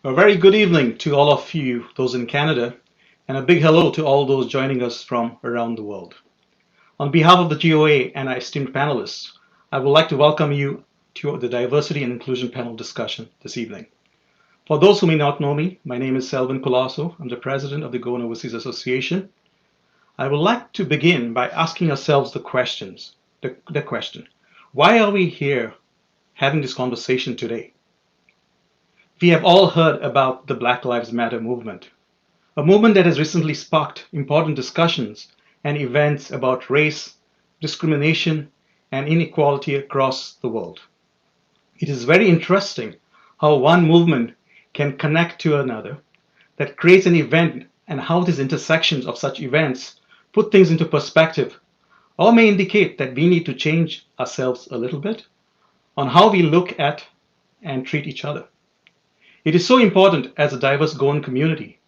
A very good evening to all of you, those in Canada, and a big hello to all those joining us from around the world. On behalf of the GOA and our esteemed panelists, I would like to welcome you to the Diversity and Inclusion panel discussion this evening. For those who may not know me, my name is Selvin Colasso. I'm the president of the Goan Overseas Association. I would like to begin by asking ourselves the question, why are we here having this conversation today? We have all heard about the Black Lives Matter movement, a movement that has recently sparked important discussions and events about race, discrimination, and inequality across the world. It is very interesting how one movement can connect to another, that creates an event, and how these intersections of such events put things into perspective, or may indicate that we need to change ourselves a little bit on how we look at and treat each other. It is so important as a diverse Goan community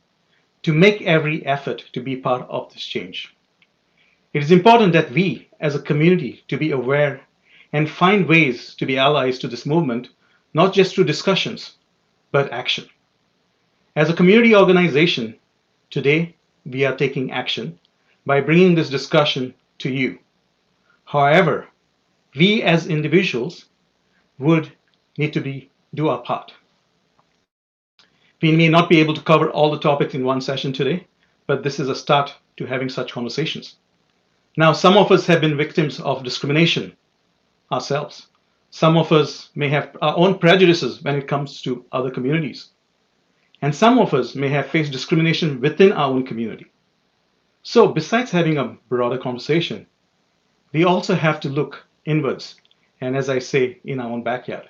to make every effort to be part of this change. It is important that we, as a community, to be aware and find ways to be allies to this movement, not just through discussions, but action. As a community organization, today we are taking action by bringing this discussion to you. However, we as individuals would need to do our part. We may not be able to cover all the topics in one session today, but this is a start to having such conversations. Now, some of us have been victims of discrimination ourselves. Some of us may have our own prejudices when it comes to other communities. And some of us may have faced discrimination within our own community. So, besides having a broader conversation, we also have to look inwards, and as I say, in our own backyard.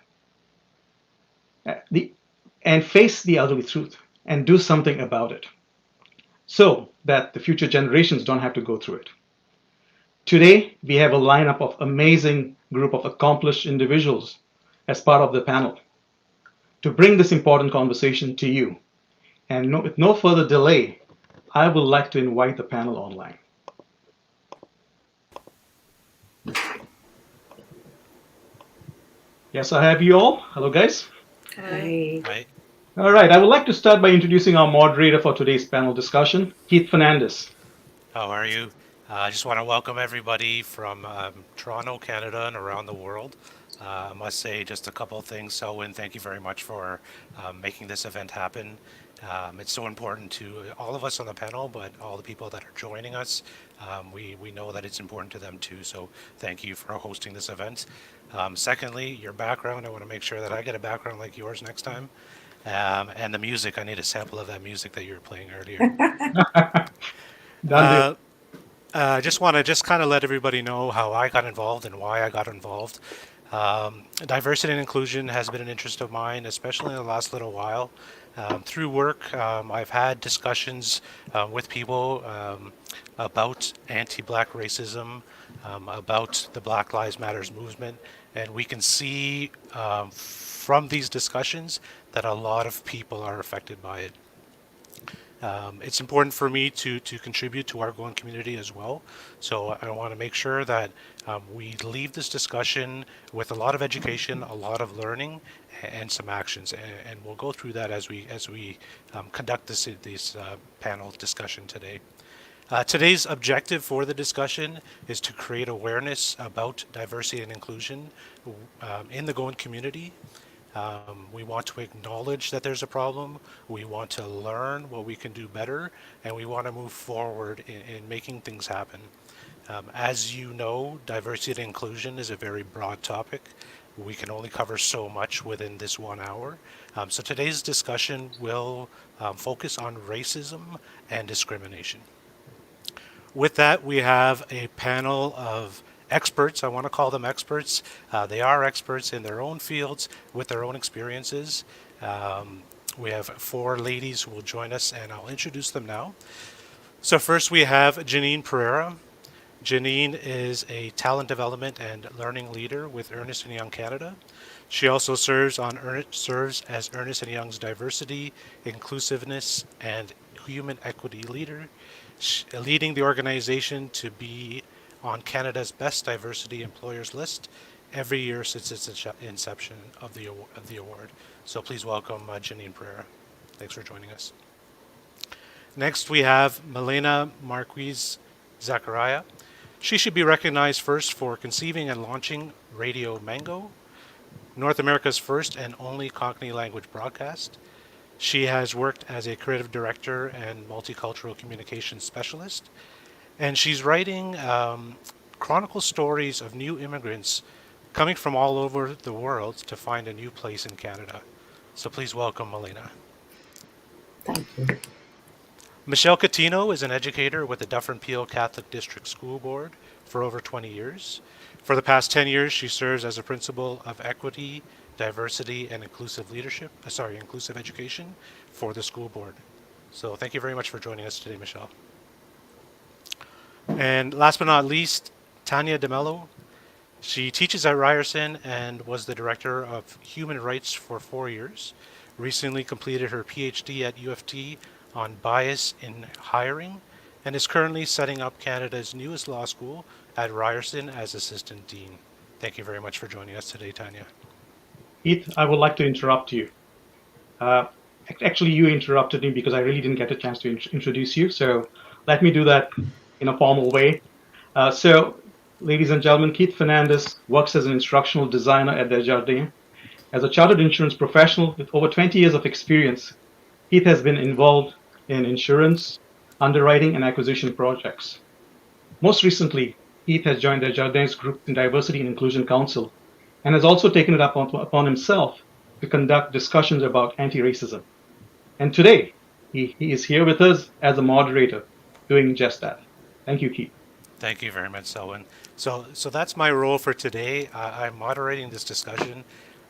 And face the ugly truth and do something about it so that the future generations don't have to go through it. Today, we have a lineup of amazing group of accomplished individuals as part of the panel to bring this important conversation to you. And with no further delay, I would like to invite the panel online. Yes, I have you all. Hello, guys. Hi. Hi. All right, I would like to start by introducing our moderator for today's panel discussion, Keith Fernandez. How are you? I just want to welcome everybody from Toronto, Canada, and around the world. I must say just a couple of things. Selwyn, thank you very much for making this event happen. It's so important to all of us on the panel, but all the people that are joining us. We know that it's important to them too, so thank you for hosting this event. Secondly, your background, I want to make sure that I get a background like yours next time. And the music, I need a sample of that music that you were playing earlier. Done deal. I just want to just kind of let everybody know how I got involved and why I got involved. Diversity and inclusion has been an interest of mine, especially in the last little while. Through work, I've had discussions with people about anti-black racism, about the Black Lives Matters movement, and we can see from these discussions that a lot of people are affected by it. It's important for me to contribute to our Goan community as well. So I want to make sure that we leave this discussion with a lot of education, a lot of learning, and some actions. And we'll go through that as we conduct this panel discussion today. Today's objective for the discussion is to create awareness about diversity and inclusion in the Goan community. We want to acknowledge that there's a problem. We want to learn what we can do better, and we want to move forward in making things happen. As you know, diversity and inclusion is a very broad topic. We can only cover so much within this 1 hour. So today's discussion will focus on racism and discrimination. With that, we have a panel of experts. I want to call them experts. They are experts in their own fields with their own experiences. We have 4 ladies who will join us, and I'll introduce them now. So first we have Janine Pereira. Janine is a talent development and learning leader with Ernst & Young Canada. She also serves as Ernst & Young's diversity, inclusiveness, and human equity leader, leading the organization to be on Canada's Best Diversity Employers list every year since its inception of the award. So please welcome Janine Pereira. Thanks for joining us. Next, we have Milena Marquez Zachariah. She should be recognized first for conceiving and launching Radio Mango, North America's first and only Cockney language broadcast. She has worked as a creative director and multicultural communication specialist, and she's writing chronicle stories of new immigrants coming from all over the world to find a new place in Canada. So please welcome Milena. Thank you. Michelle Catino is an educator with the Dufferin Peel Catholic District School Board for over 20 years. For the past 10 years, she serves as a principal of equity, diversity, and inclusive education for the school board. So thank you very much for joining us today, Michelle. And last but not least, Tanya DeMello. She teaches at Ryerson and was the director of human rights for 4 years. Recently completed her PhD at U of T on bias in hiring and is currently setting up Canada's newest law school at Ryerson as assistant dean. Thank you very much for joining us today, Tanya. Keith, I would like to interrupt you. Actually, you interrupted me because I really didn't get a chance to introduce you. So let me do that in a formal way. Ladies and gentlemen, Keith Fernandez works as an instructional designer at Desjardins. As a chartered insurance professional with over 20 years of experience, Keith has been involved in insurance, underwriting, and acquisition projects. Most recently, Keith has joined Desjardins Group in Diversity and Inclusion Council and has also taken it upon himself to conduct discussions about anti-racism. And today, he is here with us as a moderator, doing just that. Thank you, Keith. Thank you very much, Selwyn. So that's my role for today. I'm moderating this discussion.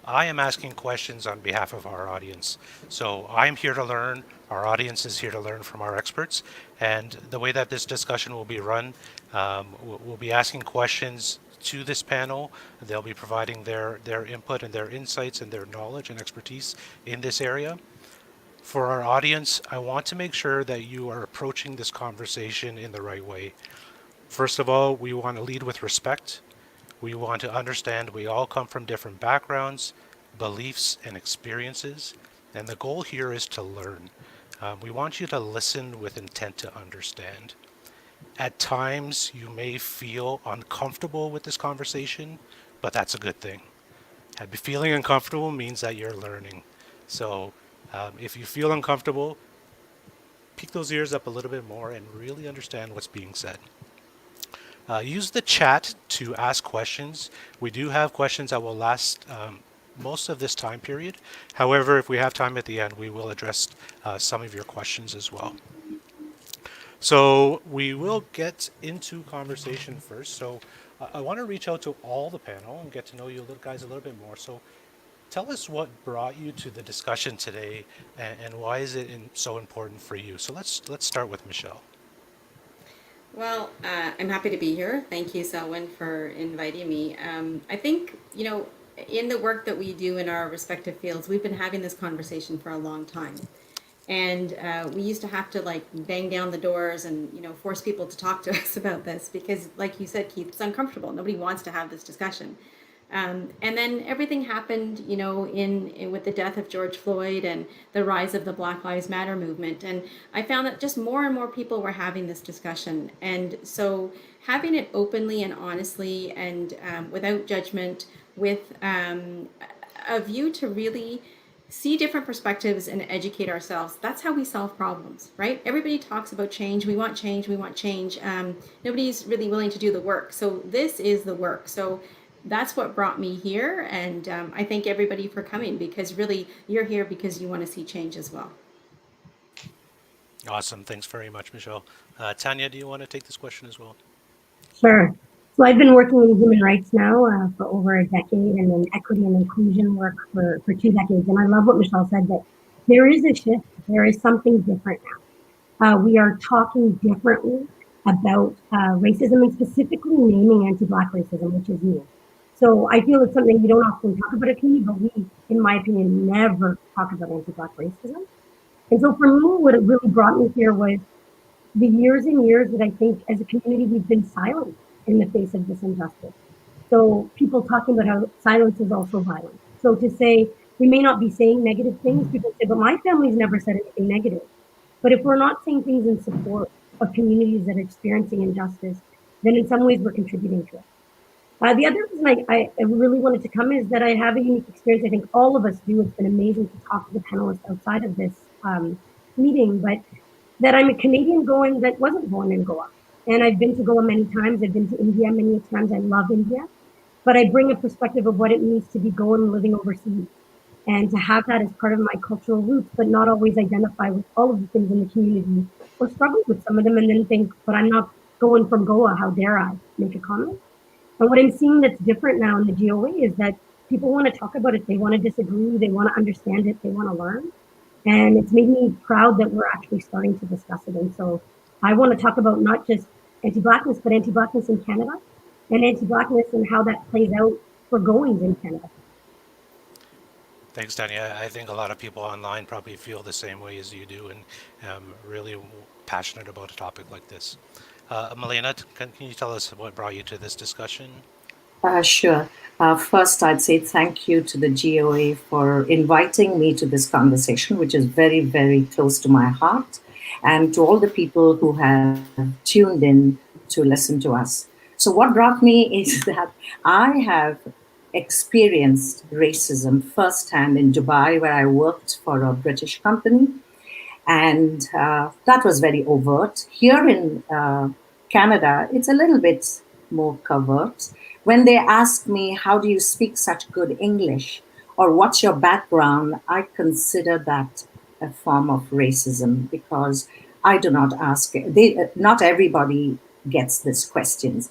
I am asking questions on behalf of our audience. So I'm here to learn. Our audience is here to learn from our experts. And the way that this discussion will be run, we'll be asking questions to this panel. They'll be providing their input and their insights and their knowledge and expertise in this area. For our audience, I want to make sure that you are approaching this conversation in the right way. First of all, we want to lead with respect. We want to understand we all come from different backgrounds, beliefs, and experiences, and the goal here is to learn. We want you to listen with intent to understand. At times, you may feel uncomfortable with this conversation, but that's a good thing. Feeling uncomfortable means that you're learning. So if you feel uncomfortable, pick those ears up a little bit more and really understand what's being said. Use the chat to ask questions. We do have questions that will last most of this time period. However, if we have time at the end, we will address some of your questions as well. So we will get into conversation first. So I want to reach out to all the panel and get to know you guys a little bit more. So tell us what brought you to the discussion today and why is it so important for you? So let's start with Michelle. Well, I'm happy to be here. Thank you, Selwyn, for inviting me. I think, in the work that we do in our respective fields, we've been having this conversation for a long time. And we used to have to bang down the doors and, force people to talk to us about this because, like you said, Keith, it's uncomfortable. Nobody wants to have this discussion. And then everything happened, in with the death of George Floyd and the rise of the Black Lives Matter movement. And I found that just more and more people were having this discussion. And so having it openly and honestly and without judgment, with a view to really see different perspectives and educate ourselves. That's how we solve problems, right? Everybody talks about change. We want change. We want change. Nobody's really willing to do the work. So this is the work. So that's what brought me here. And I thank everybody for coming because really you're here because you want to see change as well. Awesome. Thanks very much, Michelle. Tanya, do you want to take this question as well? Sure. So I've been working in human rights now for over a decade and then equity and inclusion work for 2 decades. And I love what Michelle said, that there is a shift. There is something different now. We are talking differently about racism and specifically naming anti-Black racism, which is new. So I feel it's something we don't often talk about at community, but we, in my opinion, never talk about anti-Black racism. And so for me, what it really brought me here was the years and years that I think as a community we've been silent in the face of this injustice. So people talking about how silence is also violence. So to say, we may not be saying negative things. People say, but my family's never said anything negative. But if we're not saying things in support of communities that are experiencing injustice, then in some ways we're contributing to it. The other reason I really wanted to come is that I have a unique experience. I think all of us do. It's been amazing to talk to the panelists outside of this meeting, but that I'm a Canadian Goan that wasn't born in Goa. And I've been to Goa many times. I've been to India many times. I love India. But I bring a perspective of what it means to be Goan living overseas and to have that as part of my cultural roots, but not always identify with all of the things in the community or struggle with some of them and then think, but I'm not going from Goa. How dare I make a comment? And what I'm seeing that's different now in the GOA is that people want to talk about it. They want to disagree. They want to understand it. They want to learn. And it's made me proud that we're actually starting to discuss it. And so I want to talk about not just anti-Blackness, but anti-Blackness in Canada and anti-Blackness and how that plays out for goings in Canada. Thanks, Tanya. I think a lot of people online probably feel the same way as you do, and really passionate about a topic like this. Milena, can you tell us what brought you to this discussion? Sure. First, I'd say thank you to the GOA for inviting me to this conversation, which is very, very close to my heart, and to all the people who have tuned in to listen to us. So what brought me is that I have experienced racism firsthand in Dubai, where I worked for a British company. And that was very overt. Here in Canada, it's a little bit more covert. When they ask me, how do you speak such good English? Or what's your background? I consider that a form of racism because I do not ask, not everybody gets these questions.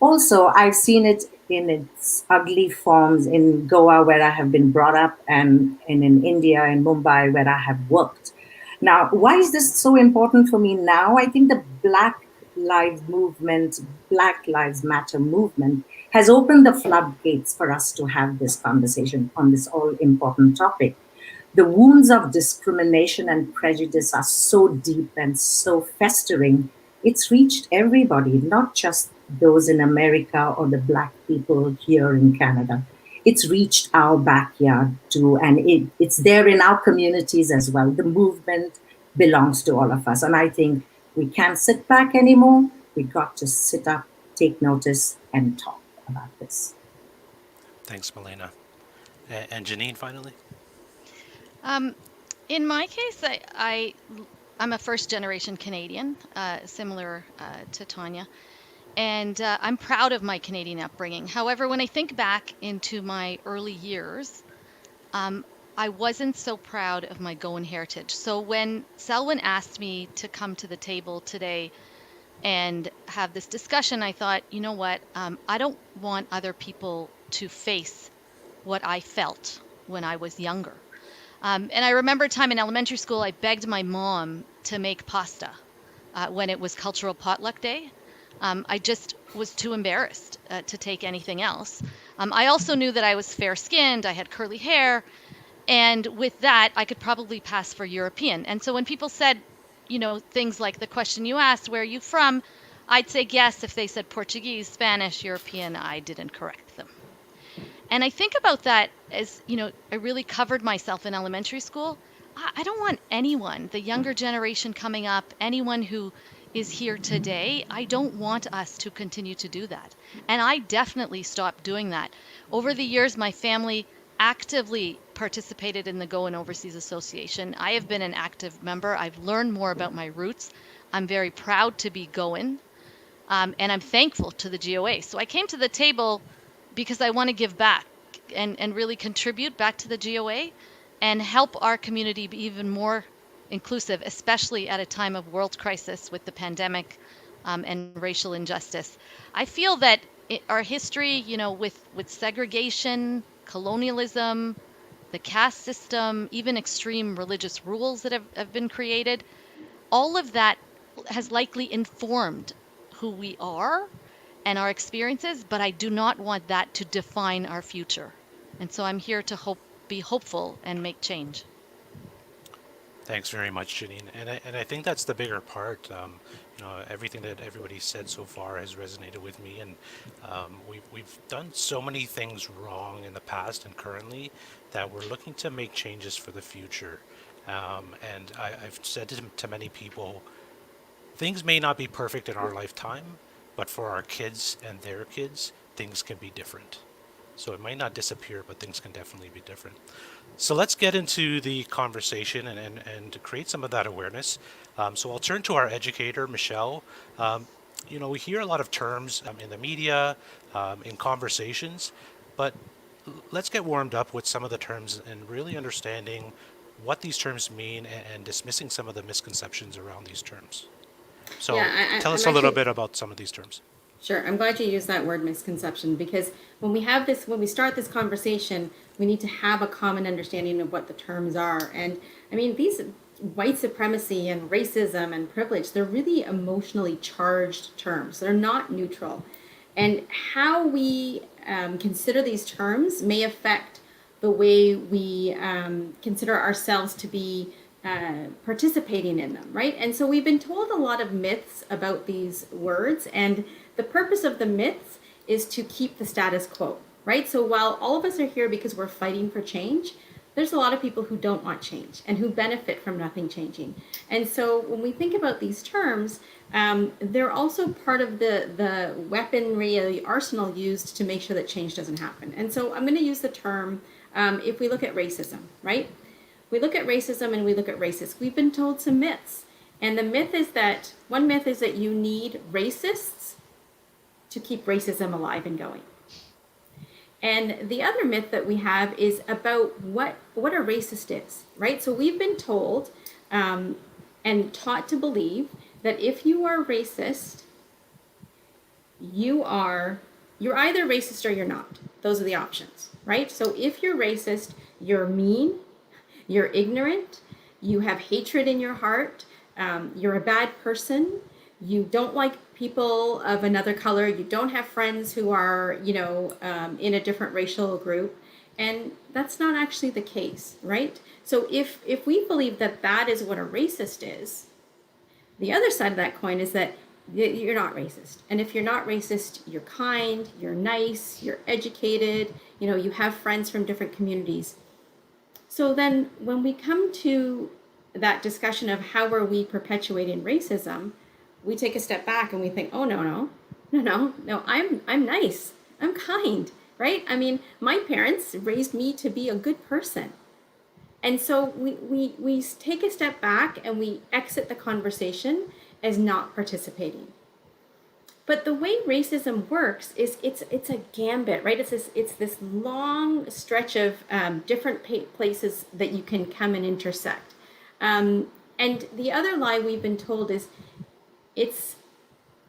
Also, I've seen it in its ugly forms in Goa, where I have been brought up, and in India, in Mumbai, where I have worked. Now, why is this so important for me now? I think the Black Lives Movement, Black Lives Matter movement has opened the floodgates for us to have this conversation on this all important topic. The wounds of discrimination and prejudice are so deep and so festering. It's reached everybody, not just those in America or the Black people here in Canada. It's reached our backyard too, and it's there in our communities as well. The movement belongs to all of us. And I think we can't sit back anymore. We got to sit up, take notice, and talk about this. Thanks, Milena. And Janine, finally? In my case, I'm a first generation Canadian, similar to Tanya, and I'm proud of my Canadian upbringing. However, when I think back into my early years, I wasn't so proud of my Goan heritage. So when Selwyn asked me to come to the table today and have this discussion, I thought, you know what, I don't want other people to face what I felt when I was younger. And I remember a time in elementary school, I begged my mom to make pasta when it was cultural potluck day. I just was too embarrassed to take anything else. I also knew that I was fair-skinned, I had curly hair, and with that, I could probably pass for European. And so when people said, you know, things like the question you asked, where are you from? I'd say yes. If they said Portuguese, Spanish, European, I didn't correct them. And I think about that as, you know, I really covered myself in elementary school. I don't want anyone, the younger generation coming up, anyone who is here today, I don't want us to continue to do that. And I definitely stopped doing that. Over the years, my family actively participated in the Goan Overseas Association. I have been an active member. I've learned more about my roots. I'm very proud to be Goan, and I'm thankful to the GOA. So I came to the table because I want to give back and really contribute back to the GOA and help our community be even more inclusive, especially at a time of world crisis with the pandemic and racial injustice. I feel that our history, you know, with segregation, colonialism, the caste system, even extreme religious rules that have been created, all of that has likely informed who we are and our experiences, but I do not want that to define our future. And so I'm here to be hopeful and make change. Thanks very much, Janine. And I think that's the bigger part. Everything that everybody said so far has resonated with me, and we've done so many things wrong in the past and currently that we're looking to make changes for the future. And I've said to many people, things may not be perfect in our lifetime, but for our kids and their kids, things can be different. So it might not disappear, but things can definitely be different. So let's get into the conversation and to create some of that awareness. So I'll turn to our educator, Michelle. We hear a lot of terms in the media, in conversations, but let's get warmed up with some of the terms and really understanding what these terms mean and dismissing some of the misconceptions around these terms. So tell us a little bit about some of these terms. Sure. I'm glad you used that word misconception, because when we start this conversation, we need to have a common understanding of what the terms are. And I mean, these white supremacy and racism and privilege, they're really emotionally charged terms. They're not neutral. And how we consider these terms may affect the way we consider ourselves to be participating in them, right? And so we've been told a lot of myths about these words, and the purpose of the myths is to keep the status quo, right? So while all of us are here because we're fighting for change, there's a lot of people who don't want change and who benefit from nothing changing. And so when we think about these terms, they're also part of the weaponry, the arsenal used to make sure that change doesn't happen. And so I'm going to use the term, if we look at racism, right? We look at racism and we look at racists. We've been told some myths. And one myth is that you need racists to keep racism alive and going. And the other myth that we have is about what a racist is, right? So we've been told and taught to believe that if you are racist, you're either racist or you're not. Those are the options, right? So if you're racist, you're mean, you're ignorant, you have hatred in your heart, you're a bad person, you don't like people of another color, you don't have friends who are, in a different racial group. And that's not actually the case, right? So if we believe that that is what a racist is, the other side of that coin is that you're not racist. And if you're not racist, you're kind, you're nice, you're educated, you have friends from different communities. So then when we come to that discussion of how are we perpetuating racism, we take a step back and we think, oh, no, I'm nice, I'm kind, right? I mean, my parents raised me to be a good person. And so we take a step back and we exit the conversation as not participating. But the way racism works is it's a gambit, right? It's this long stretch of different places that you can come and intersect. And the other lie we've been told is if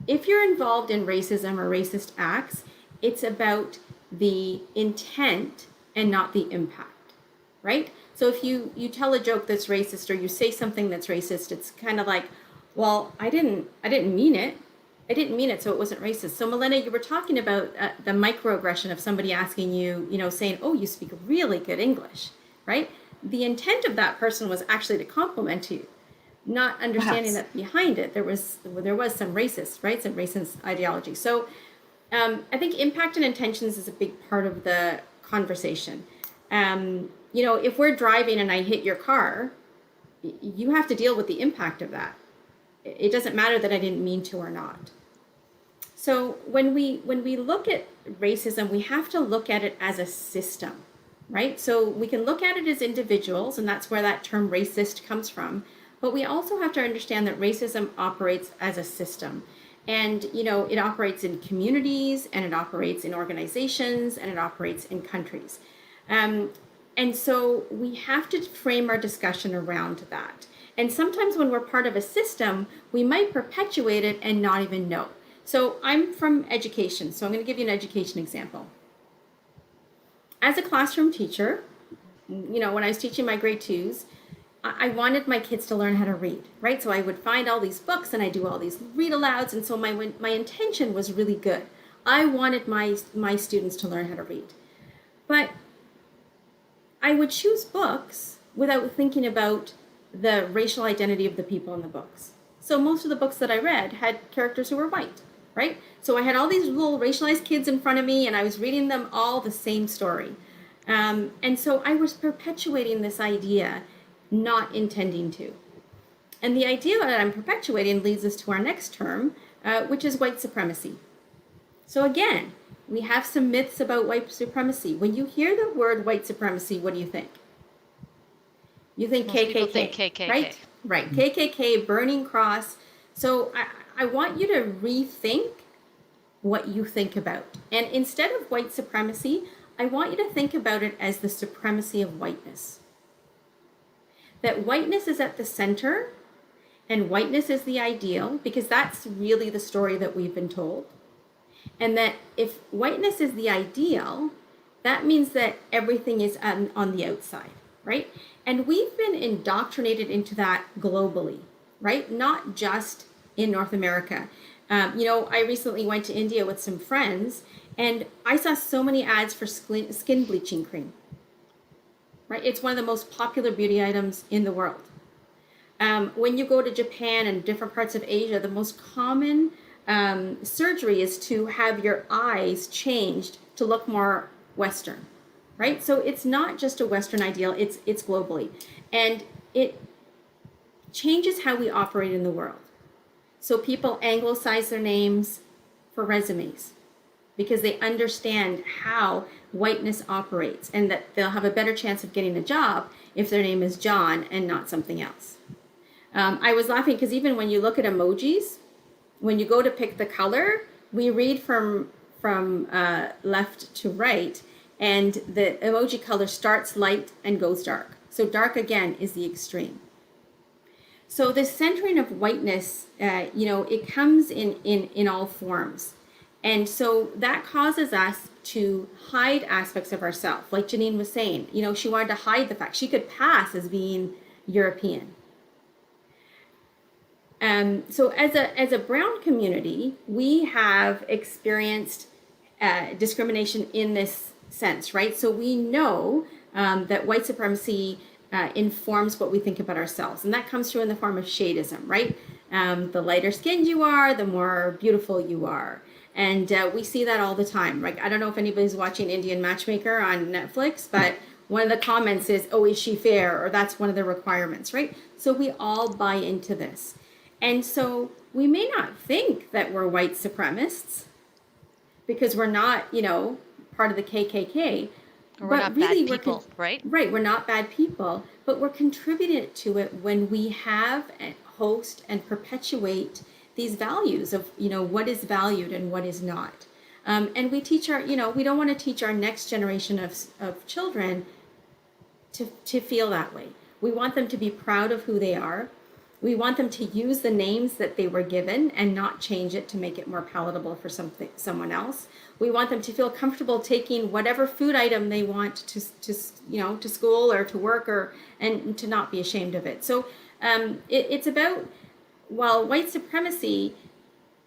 you're involved in racism or racist acts, it's about the intent and not the impact, right? So if you tell a joke that's racist or you say something that's racist, it's kind of like, well, I didn't mean it. I didn't mean it, so it wasn't racist. So Milena, you were talking about the microaggression of somebody asking you, saying, oh, you speak really good English, right? The intent of that person was actually to compliment you, not understanding that behind it there was some racist, right? Some racist ideology. So I think impact and intentions is a big part of the conversation. If we're driving and I hit your car, you have to deal with the impact of that. It doesn't matter that I didn't mean to or not. So when we look at racism, we have to look at it as a system, right? So we can look at it as individuals, and that's where that term racist comes from. But we also have to understand that racism operates as a system. And, it operates in communities, and it operates in organizations, and it operates in countries. And so we have to frame our discussion around that. And sometimes when we're part of a system, we might perpetuate it and not even know. So I'm from education, so I'm going to give you an education example. As a classroom teacher, when I was teaching my grade 2s, I wanted my kids to learn how to read, right? So I would find all these books and I do all these read alouds, and so my intention was really good. I wanted my students to learn how to read. But I would choose books without thinking about the racial identity of the people in the books. So most of the books that I read had characters who were white, right? So I had all these little racialized kids in front of me, and I was reading them all the same story. And so I was perpetuating this idea, not intending to. And the idea that I'm perpetuating leads us to our next term, which is white supremacy. So again, we have some myths about white supremacy. When you hear the word white supremacy, what do you think? You think Most KKK, people think KKK. right? Right, KKK, burning cross. So I want you to rethink what you think about. And instead of white supremacy, I want you to think about it as the supremacy of whiteness. That whiteness is at the center, and whiteness is the ideal, because that's really the story that we've been told. And that if whiteness is the ideal, that means that everything is on the outside, right? And we've been indoctrinated into that globally, right? Not just in North America. I recently went to India with some friends, and I saw so many ads for skin bleaching cream, right? It's one of the most popular beauty items in the world. When you go to Japan and different parts of Asia, the most common surgery is to have your eyes changed to look more Western, right? So it's not just a Western ideal, it's globally. And it changes how we operate in the world. So people anglicize their names for resumes because they understand how whiteness operates, and that they'll have a better chance of getting a job if their name is John and not something else. I was laughing because even when you look at emojis, when you go to pick the color, we read from left to right, and the emoji color starts light and goes dark. So dark, again, is the extreme. So this centering of whiteness, it comes in all forms. And so that causes us to hide aspects of ourselves. Like Janine was saying, she wanted to hide the fact she could pass as being European. So as a brown community, we have experienced discrimination in this sense, right? So we know that white supremacy informs what we think about ourselves, and that comes through in the form of shadeism, right? The lighter skinned you are, the more beautiful you are. And we see that all the time. Like, I don't know if anybody's watching Indian Matchmaker on Netflix, but one of the comments is, oh, is she fair? Or that's one of the requirements, right? So we all buy into this. And so we may not think that we're white supremacists because we're not, part of the KKK. Or we're not bad people, right? Right, we're not bad people, but we're contributing to it when we have and host and perpetuate these values of, what is valued and what is not. And we teach we don't want to teach our next generation of children to feel that way. We want them to be proud of who they are. We want them to use the names that they were given and not change it to make it more palatable for someone else. We want them to feel comfortable taking whatever food item they want to school or to work, and to not be ashamed of it. So it's about, while white supremacy,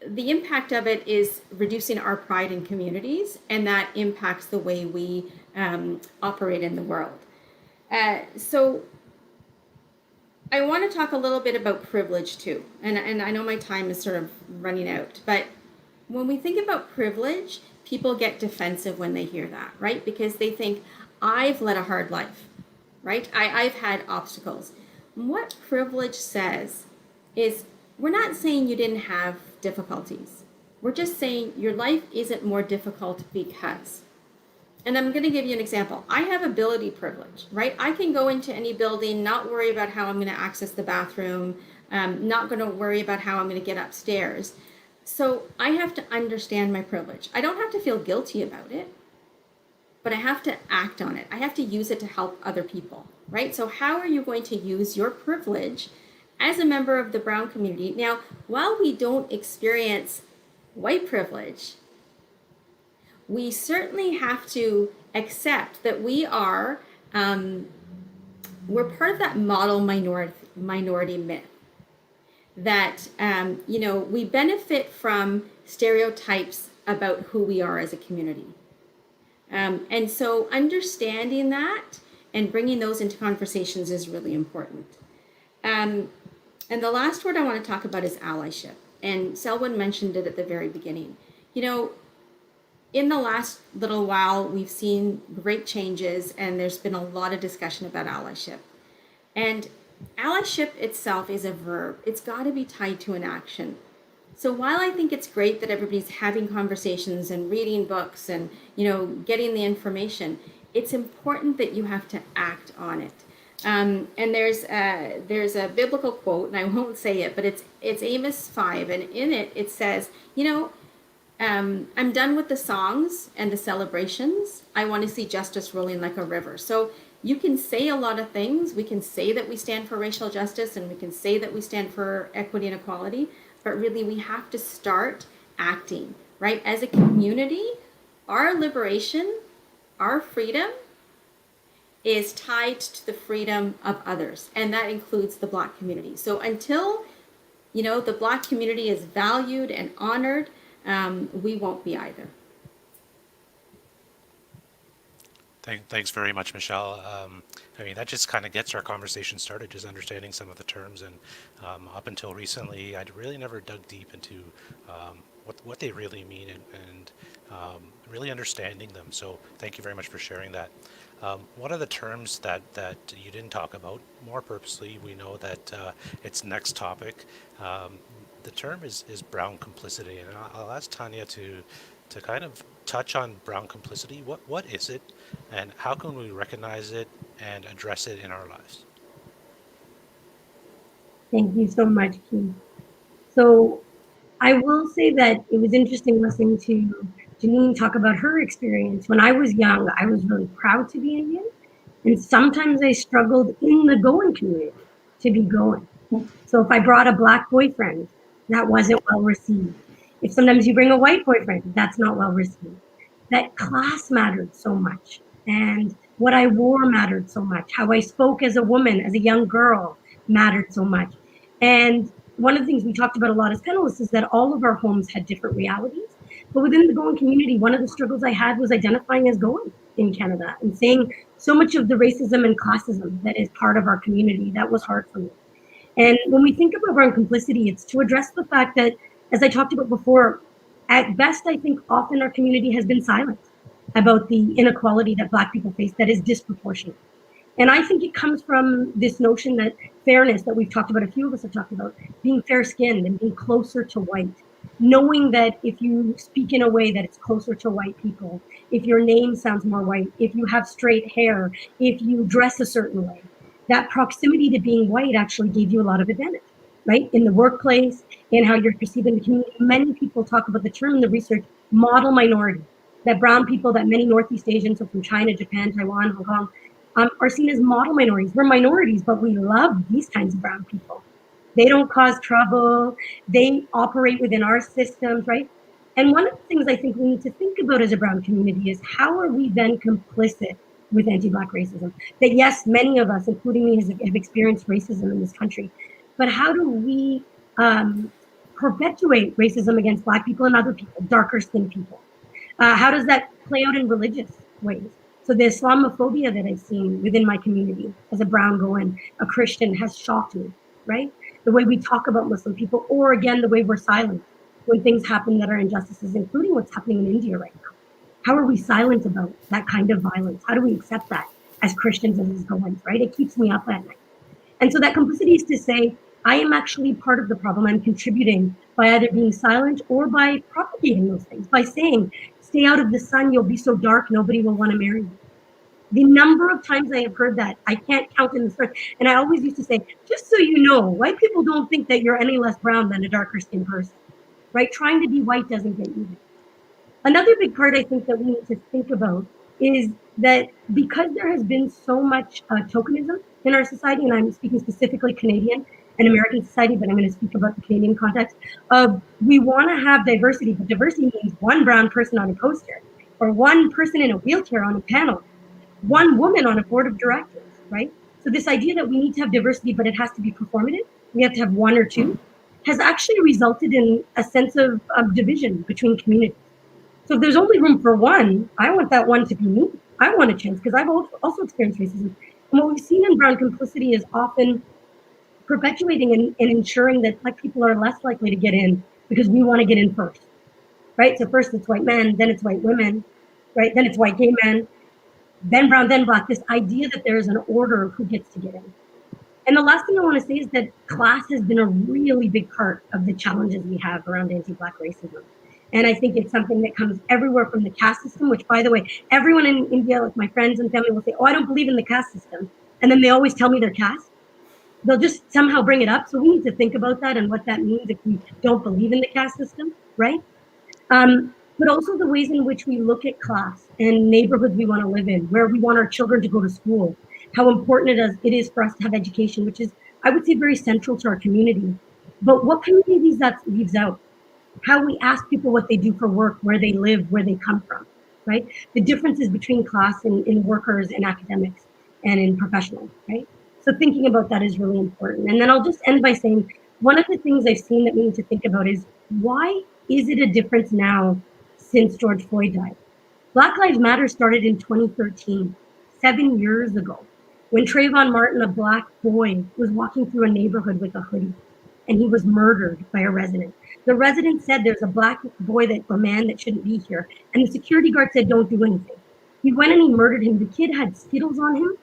the impact of it is reducing our pride in communities, and that impacts the way we operate in the world. So I want to talk a little bit about privilege too, and I know my time is sort of running out, but when we think about privilege, people get defensive when they hear that, right? Because they think, I've led a hard life, right? I've had obstacles. What privilege says is, we're not saying you didn't have difficulties. We're just saying your life isn't more difficult because. And I'm going to give you an example. I have ability privilege, right? I can go into any building, not worry about how I'm going to access the bathroom, not going to worry about how I'm going to get upstairs. So I have to understand my privilege. I don't have to feel guilty about it, but I have to act on it. I have to use it to help other people, right? So how are you going to use your privilege as a member of the brown community? Now, while we don't experience white privilege, we certainly have to accept that we're part of that model minority myth. That, we benefit from stereotypes about who we are as a community. And so understanding that and bringing those into conversations is really important. And the last word I want to talk about is allyship. And Selwyn mentioned it at the very beginning. You know, in the last little while, we've seen great changes, and there's been a lot of discussion about allyship. And allyship itself is a verb, it's got to be tied to an action. So while I think it's great that everybody's having conversations and reading books and, getting the information, it's important that you have to act on it. And there's a biblical quote, and I won't say it, but it's Amos 5, and in it it says, I'm done with the songs and the celebrations. I want to see justice rolling like a river. So you can say a lot of things. We can say that we stand for racial justice, and we can say that we stand for equity and equality, but really we have to start acting, right? As a community, our liberation, our freedom is tied to the freedom of others, and that includes the Black community. So until, the Black community is valued and honored, we won't be either. Thanks very much, Michelle. I mean, that just kind of gets our conversation started, just understanding some of the terms. And up until recently, I'd really never dug deep into what they really mean and really understanding them. So thank you very much for sharing that. One of the terms that you didn't talk about more purposely, we know that it's next topic. The term is brown complicity, and I'll ask Tanya to kind of touch on brown complicity. What is it, and how can we recognize it and address it in our lives? Thank you so much, Keith. So I will say that it was interesting listening to Janine talk about her experience. When I was young, I was really proud to be Indian, and sometimes I struggled in the Goan community to be Goan. So if I brought a Black boyfriend, that wasn't well received. If sometimes you bring a white boyfriend, that's not well received. That class mattered so much, and what I wore mattered so much. How I spoke as a woman, as a young girl, mattered so much. And one of the things we talked about a lot as panelists is that all of our homes had different realities. But within the Goan community, one of the struggles I had was identifying as Goan in Canada and seeing so much of the racism and classism that is part of our community. That was hard for me. And when we think about brown complicity, it's to address the fact that, as I talked about before, at best, I think often our community has been silent about the inequality that Black people face that is disproportionate. And I think it comes from this notion that fairness that we've talked about, a few of us have talked about, being fair-skinned and being closer to white, knowing that if you speak in a way that it's closer to white people, if your name sounds more white, if you have straight hair, if you dress a certain way, that proximity to being white actually gave you a lot of advantage, right? In the workplace, in how you're perceived in the community. Many people talk about the term in the research, model minority, that brown people, that many Northeast Asians, so from China, Japan, Taiwan, Hong Kong, are seen as model minorities. We're minorities, but we love these kinds of brown people. They don't cause trouble. They operate within our systems, right? And one of the things I think we need to think about as a brown community is how are we then complicit with anti-Black racism? That yes, many of us, including me, have experienced racism in this country, but how do we perpetuate racism against Black people and other people, darker skinned people? How does that play out in religious ways? So the Islamophobia that I've seen within my community as a brown Goan, a Christian, has shocked me, right? The way we talk about Muslim people, or again, the way we're silent when things happen that are injustices, including what's happening in India right now. How are we silent about that kind of violence? How do we accept that as Christians and as Goans, right? It keeps me up at night. And so that complicity is to say, I am actually part of the problem. I'm contributing by either being silent or by propagating those things, by saying, stay out of the sun, you'll be so dark, nobody will want to marry you. The number of times I have heard that, I can't count in the start. And I always used to say, just so you know, white people don't think that you're any less brown than a darker skinned person, right? Trying to be white doesn't get you there. Another big part I think that we need to think about is that because there has been so much tokenism in our society, and I'm speaking specifically Canadian and American society, but I'm going to speak about the Canadian context, we want to have diversity, but diversity means one brown person on a poster, or one person in a wheelchair on a panel, one woman on a board of directors, right? So this idea that we need to have diversity, but it has to be performative, we have to have one or two, has actually resulted in a sense of division between communities. So if there's only room for one, I want that one to be me. I want a chance because I've also experienced racism. And what we've seen in brown complicity is often perpetuating and ensuring that Black people are less likely to get in because we want to get in first, right? So first it's white men, then it's white women, right? Then it's white gay men, then brown, then Black. This idea that there is an order of who gets to get in. And the last thing I want to say is that class has been a really big part of the challenges we have around anti-Black racism. And I think it's something that comes everywhere from the caste system, which, by the way, everyone in India, like my friends and family, will say, oh, I don't believe in the caste system. And then they always tell me their caste. They'll just somehow bring it up. So we need to think about that and what that means if we don't believe in the caste system, right? But also the ways in which we look at class and neighborhoods we want to live in, where we want our children to go to school, how important it is for us to have education, which is, I would say, very central to our community. But what communities that leaves out? How we ask people what they do for work, where they live, where they come from, right? The differences between class and in workers and academics and in professionals, right? So thinking about that is really important. And then I'll just end by saying, one of the things I've seen that we need to think about is, why is it a difference now since George Floyd died? Black Lives Matter started in 2013, 7 years ago, when Trayvon Martin, a Black boy, was walking through a neighborhood with a hoodie, and he was murdered by a resident. The resident said there's a Black boy, a man that shouldn't be here. And the security guard said, don't do anything. He went and he murdered him. The kid had Skittles on him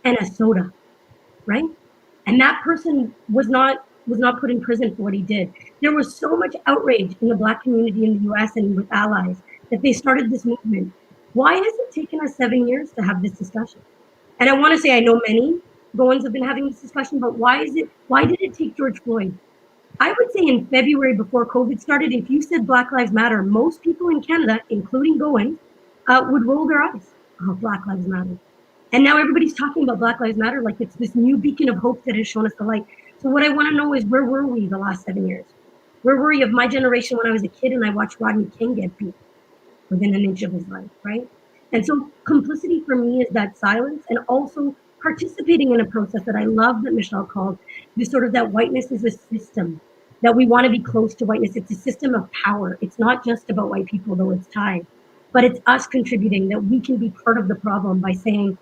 and a soda, right? And that person was not put in prison for what he did. There was so much outrage in the Black community in the US and with allies that they started this movement. Why has it taken us 7 years to have this discussion? And I want to say, I know many Goans have been having this discussion, but why did it take George Floyd? I would say in February, before COVID started, if you said Black Lives Matter, most people in Canada, including Goan, would roll their eyes. Oh, Black Lives Matter. And now everybody's talking about Black Lives Matter like it's this new beacon of hope that has shown us the light. So what I want to know is, where were we the last 7 years? Where were we of my generation when I was a kid and I watched Rodney King get beat within an inch of his life, right? And so complicity for me is that silence, and also participating in a process that I love that Michelle called this sort of, that whiteness is a system, that we want to be close to whiteness. It's a system of power. It's not just about white people, though it's tied, but it's us contributing, that we can be part of the problem by saying,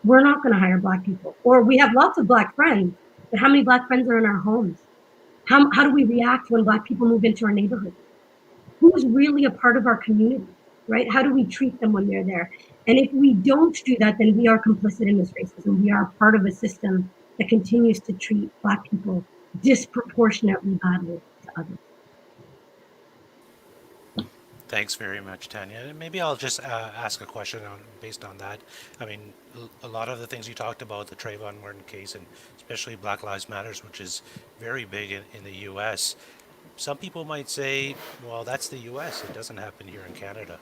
we're not going to hire Black people. Or we have lots of Black friends, but how many Black friends are in our homes? How do we react when Black people move into our neighborhoods? Who's really a part of our community, right? How do we treat them when they're there? And if we don't do that, then we are complicit in this racism. We are part of a system that continues to treat Black people disproportionately badly to others. Thanks very much, Tanya. And maybe I'll just ask a question based on that. I mean, a lot of the things you talked about, the Trayvon Martin case, and especially Black Lives Matters, which is very big in the U.S., some people might say, well, that's the U.S. It doesn't happen here in Canada.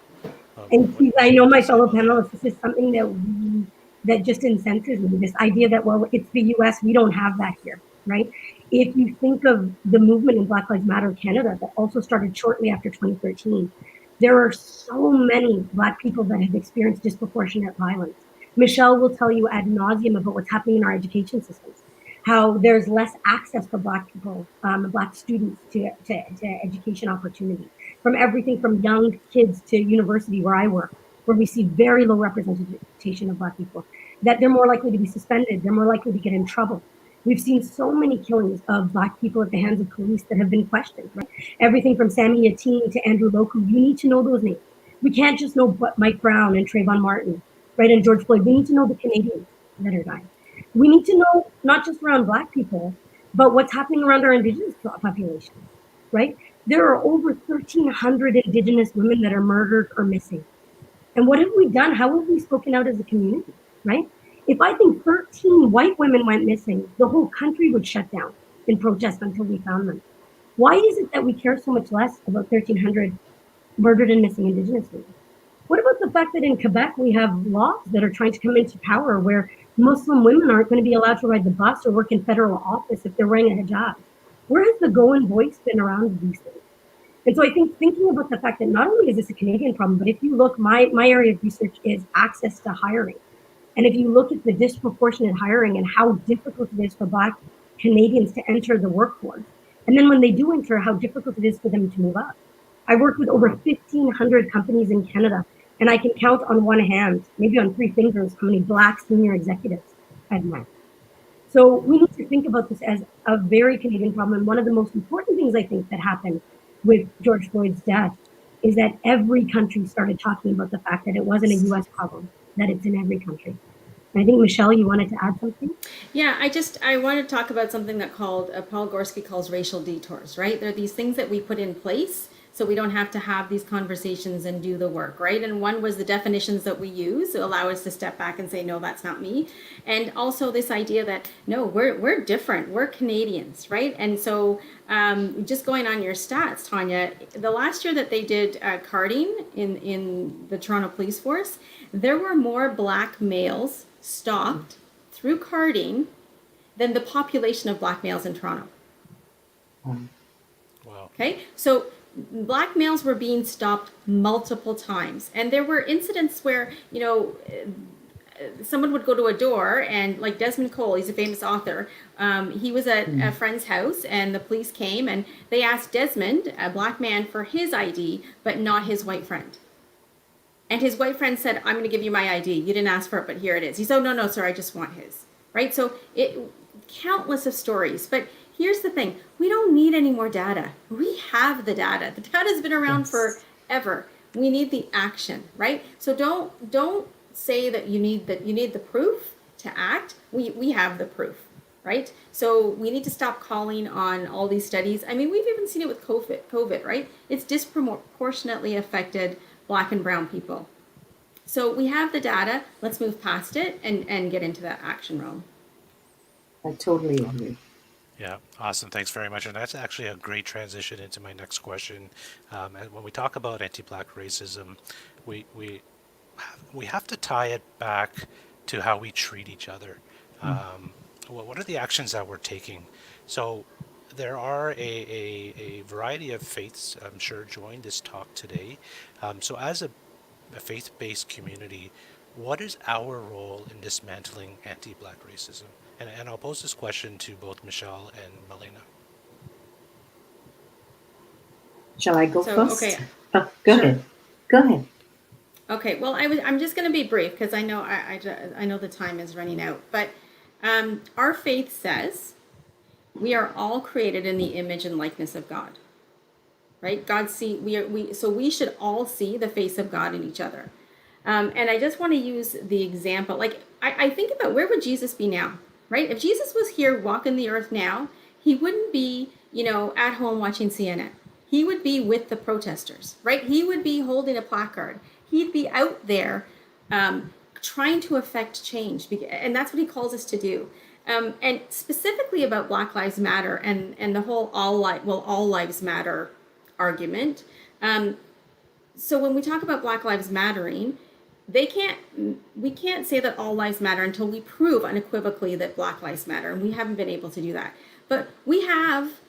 And I know my fellow panelists, this is something that just incenses me, this idea that, well, it's the U.S., we don't have that here, right? If you think of the movement in Black Lives Matter Canada that also started shortly after 2013, there are so many Black people that have experienced disproportionate violence. Michelle will tell you ad nauseum about what's happening in our education systems, how there's less access for Black people, Black students to education opportunity, from everything from young kids to university where I work, where we see very low representation of Black people, that they're more likely to be suspended, they're more likely to get in trouble. We've seen so many killings of Black people at the hands of police that have been questioned, right? Everything from Sammy Yateen to Andrew Loku, you need to know those names. We can't just know Mike Brown and Trayvon Martin, right, and George Floyd. We need to know the Canadians that are dying. We need to know not just around Black people, but what's happening around our Indigenous population, right? There are over 1,300 Indigenous women that are murdered or missing. And what have we done? How have we spoken out as a community, right? If I think 13 white women went missing, the whole country would shut down in protest until we found them. Why is it that we care so much less about 1,300 murdered and missing Indigenous women? What about the fact that in Quebec, we have laws that are trying to come into power where Muslim women aren't going to be allowed to ride the bus or work in federal office if they're wearing a hijab? Where has the Goan voice been around these things? And so I think thinking about the fact that not only is this a Canadian problem, but if you look, my area of research is access to hiring. And if you look at the disproportionate hiring and how difficult it is for Black Canadians to enter the workforce, and then when they do enter, how difficult it is for them to move up. I worked with over 1,500 companies in Canada, and I can count on one hand, maybe on 3 fingers, how many Black senior executives I've met. So we need to think about this as a very Canadian problem. And one of the most important things I think that happened with George Floyd's death is that every country started talking about the fact that it wasn't a US problem, that it's in every country. And I think, Michelle, you wanted to add something? Yeah, I want to talk about something that Paul Gorski calls racial detours, right? There are these things that we put in place so we don't have to have these conversations and do the work, right? And one was the definitions that we use to allow us to step back and say, no, that's not me. And also this idea that, no, we're different. We're Canadians, right? And so just going on your stats, Tanya, the last year that they did carding in the Toronto Police Force, there were more Black males stopped through carding than the population of Black males in Toronto. Wow. Okay, so Black males were being stopped multiple times, and there were incidents where, you know, someone would go to a door and, like Desmond Cole, he's a famous author, he was at a friend's house and the police came and they asked Desmond, a Black man, for his ID, but not his white friend. And his white friend said, I'm going to give you my ID. You didn't ask for it, but here it is. He said, oh, no, sir, I just want his. Right? So countless of stories. But here's the thing. We don't need any more data. We have the data. The data has been around forever. We need the action, right? So don't say that you need the proof to act. We have the proof, right? So we need to stop calling on all these studies. I mean, we've even seen it with COVID, right? It's disproportionately affected Black and brown people. So we have the data. Let's move past it and get into that action realm. I totally agree. Yeah, awesome. Thanks very much. And that's actually a great transition into my next question. And when we talk about anti-Black racism, we have to tie it back to how we treat each other. What are the actions that we're taking? So there are a variety of faiths, I'm sure, joined this talk today. So as a faith-based community, what is our role in dismantling anti-Black racism? And I'll pose this question to both Michelle and Malena. Shall I go So, first? okay. Go Sure. ahead. Go ahead. Okay, well, I'm just going to be brief because I know I know the time is running out. But our faith says we are all created in the image and likeness of God, right? So we should all see the face of God in each other. And I just want to use the example, like I think about where would Jesus be now, right? If Jesus was here walking the earth now, he wouldn't be, at home watching CNN. He would be with the protesters, right? He would be holding a placard. He'd be out there trying to affect change. And that's what he calls us to do. And specifically about Black Lives Matter and the whole all lives matter argument. So when we talk about Black Lives Mattering, we can't say that all lives matter until we prove unequivocally that Black Lives Matter. And we haven't been able to do that. But we have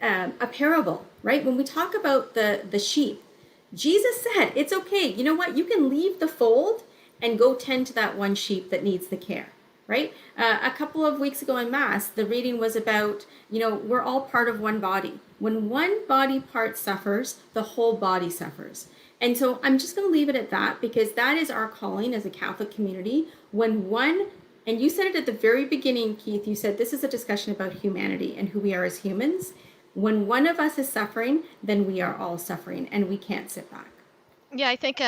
a parable, right? When we talk about the sheep, Jesus said, it's okay. You know what? You can leave the fold and go tend to that one sheep that needs the care, right? A couple of weeks ago in Mass, the reading was about, we're all part of one body. When one body part suffers, the whole body suffers. And so I'm just going to leave it at that because that is our calling as a Catholic community. And you said it at the very beginning, Keith, you said this is a discussion about humanity and who we are as humans. When one of us is suffering, then we are all suffering and we can't sit back. Yeah, I think,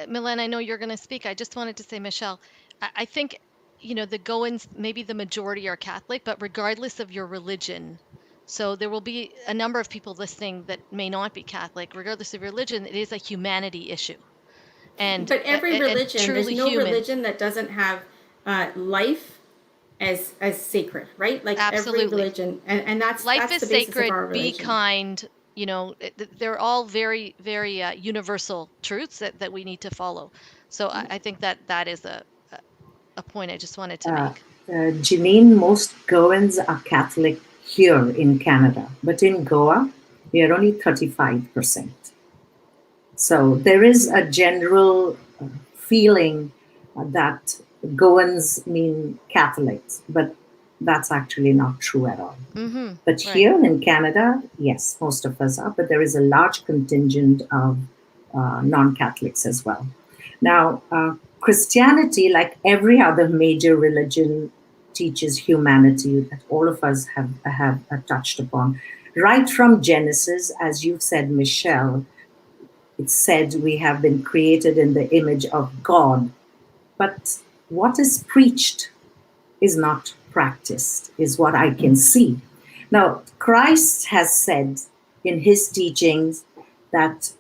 Milen, I know you're going to speak. I just wanted to say, Michelle, I think, the Goans, maybe the majority are Catholic, but regardless of your religion, so there will be a number of people listening that may not be Catholic. Regardless of your religion, it is a humanity issue. But every religion, there's no human. religion that doesn't have life as sacred, right? Like Absolutely. every religion, and that's life that's is the basis sacred. of our Be religion. kind. They're all very, very universal truths that we need to follow. So I think that is a point I just wanted to make. Janine, most Goans are Catholic here in Canada, but in Goa, we are only 35%. So there is a general feeling that Goans mean Catholics, but that's actually not true at all. Mm-hmm. But here in Canada, yes, most of us are, but there is a large contingent of non-Catholics as well. Now, Christianity, like every other major religion, teaches humanity that all of us have touched upon. Right from Genesis, as you've said, Michelle, it's said we have been created in the image of God. But what is preached is not practiced, is what I can see. Now, Christ has said in his teachings that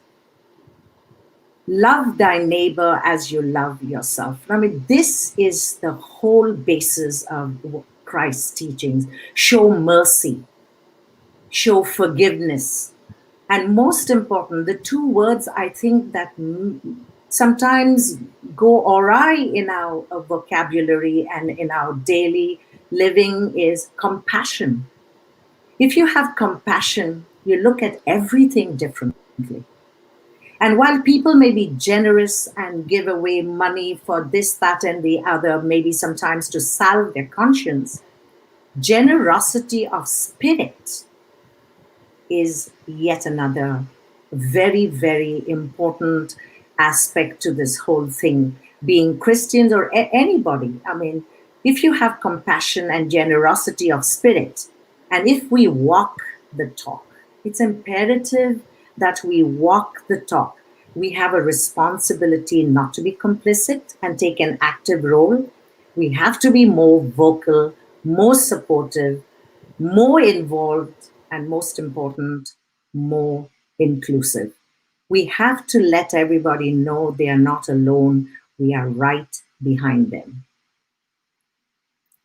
love thy neighbor as you love yourself. I mean, this is the whole basis of Christ's teachings. Show mercy, show forgiveness. And most important, the two words I think that sometimes go awry in our vocabulary and in our daily living is compassion. If you have compassion, you look at everything differently. And while people may be generous and give away money for this, that, and the other, maybe sometimes to salve their conscience, generosity of spirit is yet another very, very important aspect to this whole thing. Being Christians or anybody, I mean, if you have compassion and generosity of spirit, and if we walk the talk, it's imperative that we walk the talk. We have a responsibility not to be complicit and take an active role. We have to be more vocal, more supportive, more involved, and most important, more inclusive. We have to let everybody know they are not alone. We are right behind them.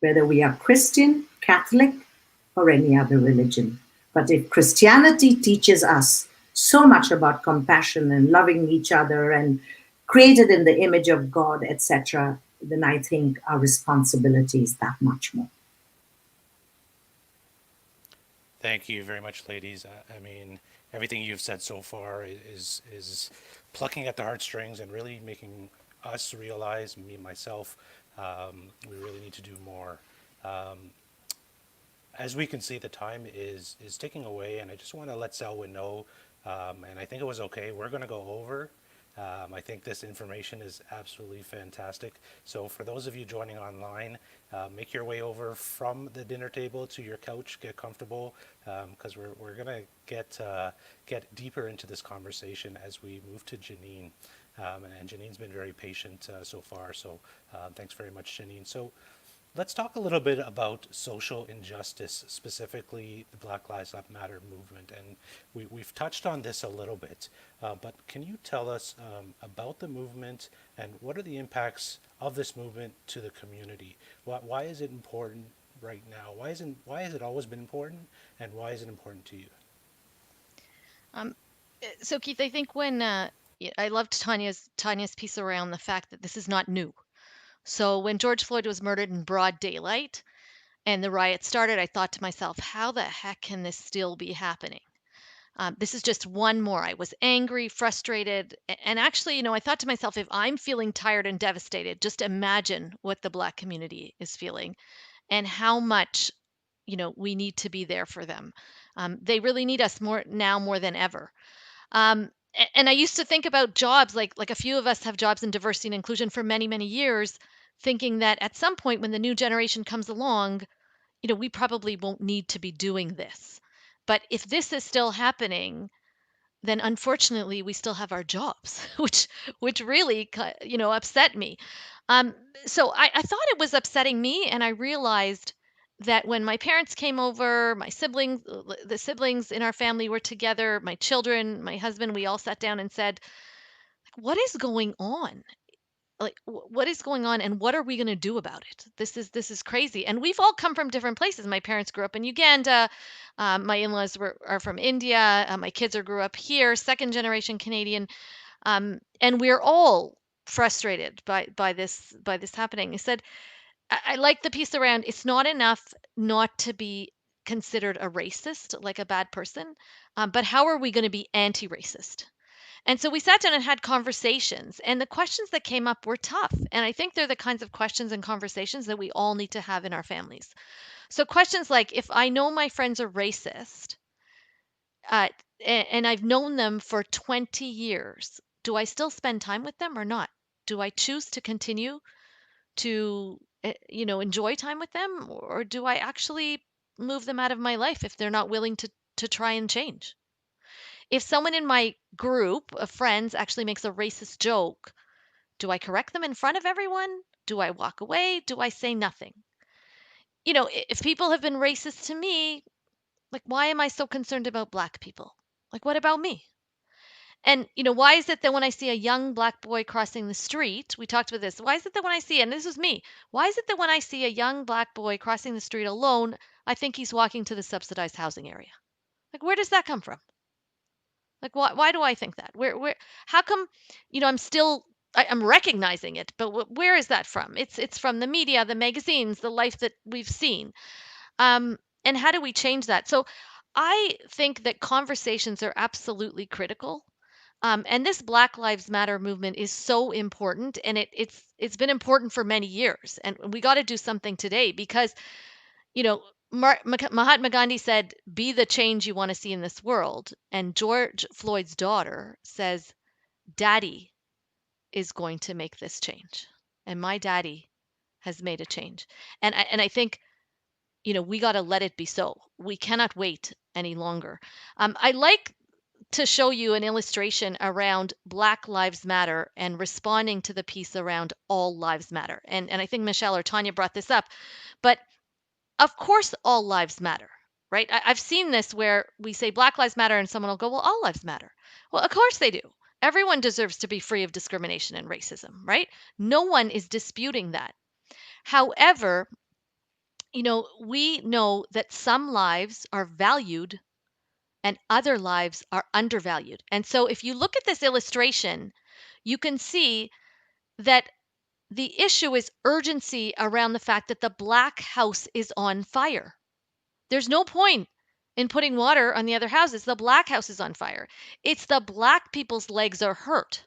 Whether we are Christian, Catholic, or any other religion. But if Christianity teaches us so much about compassion and loving each other and created in the image of God, etc., then I think our responsibility is that much more. Thank you very much, ladies. I mean, everything you've said so far is plucking at the heartstrings and really making us realize, me myself, we really need to do more. Um, as we can see, the time is ticking away, and I just want to let Selwyn know, and I think it was okay. We're going to go over. I think this information is absolutely fantastic. So for those of you joining online, make your way over from the dinner table to your couch, get comfortable, because we're going to get deeper into this conversation as we move to Janine. And Janine's been very patient so far, so thanks very much, Janine. So let's talk a little bit about social injustice, specifically the Black Lives Matter movement. And we've touched on this a little bit, but can you tell us about the movement and what are the impacts of this movement to the community? Why is it important right now? Why has it always been important, and why is it important to you? Um, so Keith, I think when I loved Tanya's piece around the fact that this is not new. So when George Floyd was murdered in broad daylight and the riot started, I thought to myself, how the heck can this still be happening? This is just one more. I was angry, frustrated, and actually, I thought to myself, if I'm feeling tired and devastated, just imagine what the Black community is feeling and how much, we need to be there for them. They really need us more than ever. And I used to think about jobs, like a few of us have jobs in diversity and inclusion for many, many years, thinking that at some point when the new generation comes along, we probably won't need to be doing this. But if this is still happening, then unfortunately we still have our jobs, which really upset me. Um, so I thought it was upsetting me, and I realized that when my parents came over, my siblings, the siblings in our family were together, my children, my husband, we all sat down and said, "What is going on? Like, what is going on, and what are we going to do about it? This is crazy." And we've all come from different places. My parents grew up in Uganda. My in-laws are from India. My kids grew up here, second generation Canadian, and we're all frustrated by this happening. He said, I like the piece around it's not enough not to be considered a racist, like a bad person, but how are we going to be anti-racist? And so we sat down and had conversations, and the questions that came up were tough. And I think they're the kinds of questions and conversations that we all need to have in our families. So questions like, if I know my friends are racist, uh, and I've known them for 20 years, do I still spend time with them or not? Do I choose to continue to enjoy time with them, or do I actually move them out of my life if they're not willing to try and change? If someone in my group of friends actually makes a racist joke, do I correct them in front of everyone? Do I walk away? Do I say nothing? If people have been racist to me, like, why am I so concerned about black people? Like, what about me? And, why is it that when I see a young black boy crossing the street, we talked about this. Why is it that when I see, and this was me, why is it that when I see a young black boy crossing the street alone, I think he's walking to the subsidized housing area? Like, where does that come from? Like, why do I think that? How come, I'm recognizing it, but where is that from? It's from the media, the magazines, the life that we've seen. And how do we change that? So I think that conversations are absolutely critical. And this Black Lives Matter movement is so important, and it's been important for many years. And we got to do something today because, you know, Mahatma Gandhi said, "Be the change you want to see in this world." And George Floyd's daughter says, "Daddy is going to make this change," and my daddy has made a change. And I think, we got to let it be so. We cannot wait any longer. I like to show you an illustration around Black Lives Matter and responding to the piece around All Lives Matter. And I think Michelle or Tanya brought this up, but of course, all lives matter, right? I've seen this where we say Black Lives Matter and someone will go, well, all lives matter. Well, of course they do. Everyone deserves to be free of discrimination and racism, right? No one is disputing that. However, we know that some lives are valued and other lives are undervalued. And so if you look at this illustration, you can see that the issue is urgency around the fact that the Black house is on fire. There's no point in putting water on the other houses. The Black house is on fire. It's the Black people's legs are hurt.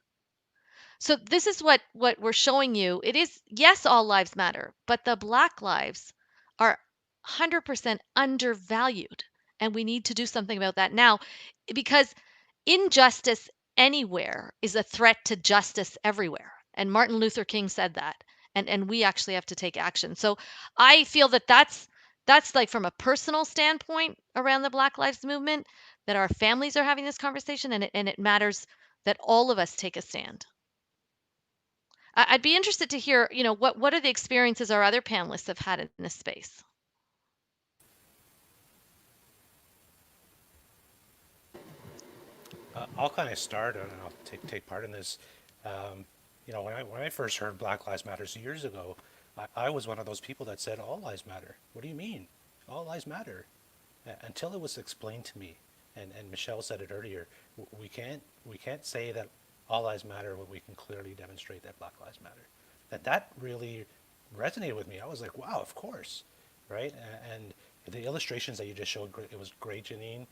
So this is what we're showing you. It is, yes, all lives matter, but the Black lives are 100% undervalued, and we need to do something about that now, because injustice anywhere is a threat to justice everywhere. And Martin Luther King said that, and we actually have to take action. So I feel that that's like, from a personal standpoint around the Black Lives Movement, that our families are having this conversation, and it matters that all of us take a stand. I'd be interested to hear, what are the experiences our other panelists have had in this space? I'll kind of start and I'll take part in this. When I first heard Black Lives Matter years ago, I was one of those people that said all lives matter. What do you mean? All lives matter. Until it was explained to me, and Michelle said it earlier, we can't say that all lives matter when we can clearly demonstrate that Black Lives Matter. That really resonated with me. I was like, wow, of course, right? And the illustrations that you just showed, it was great, Janine.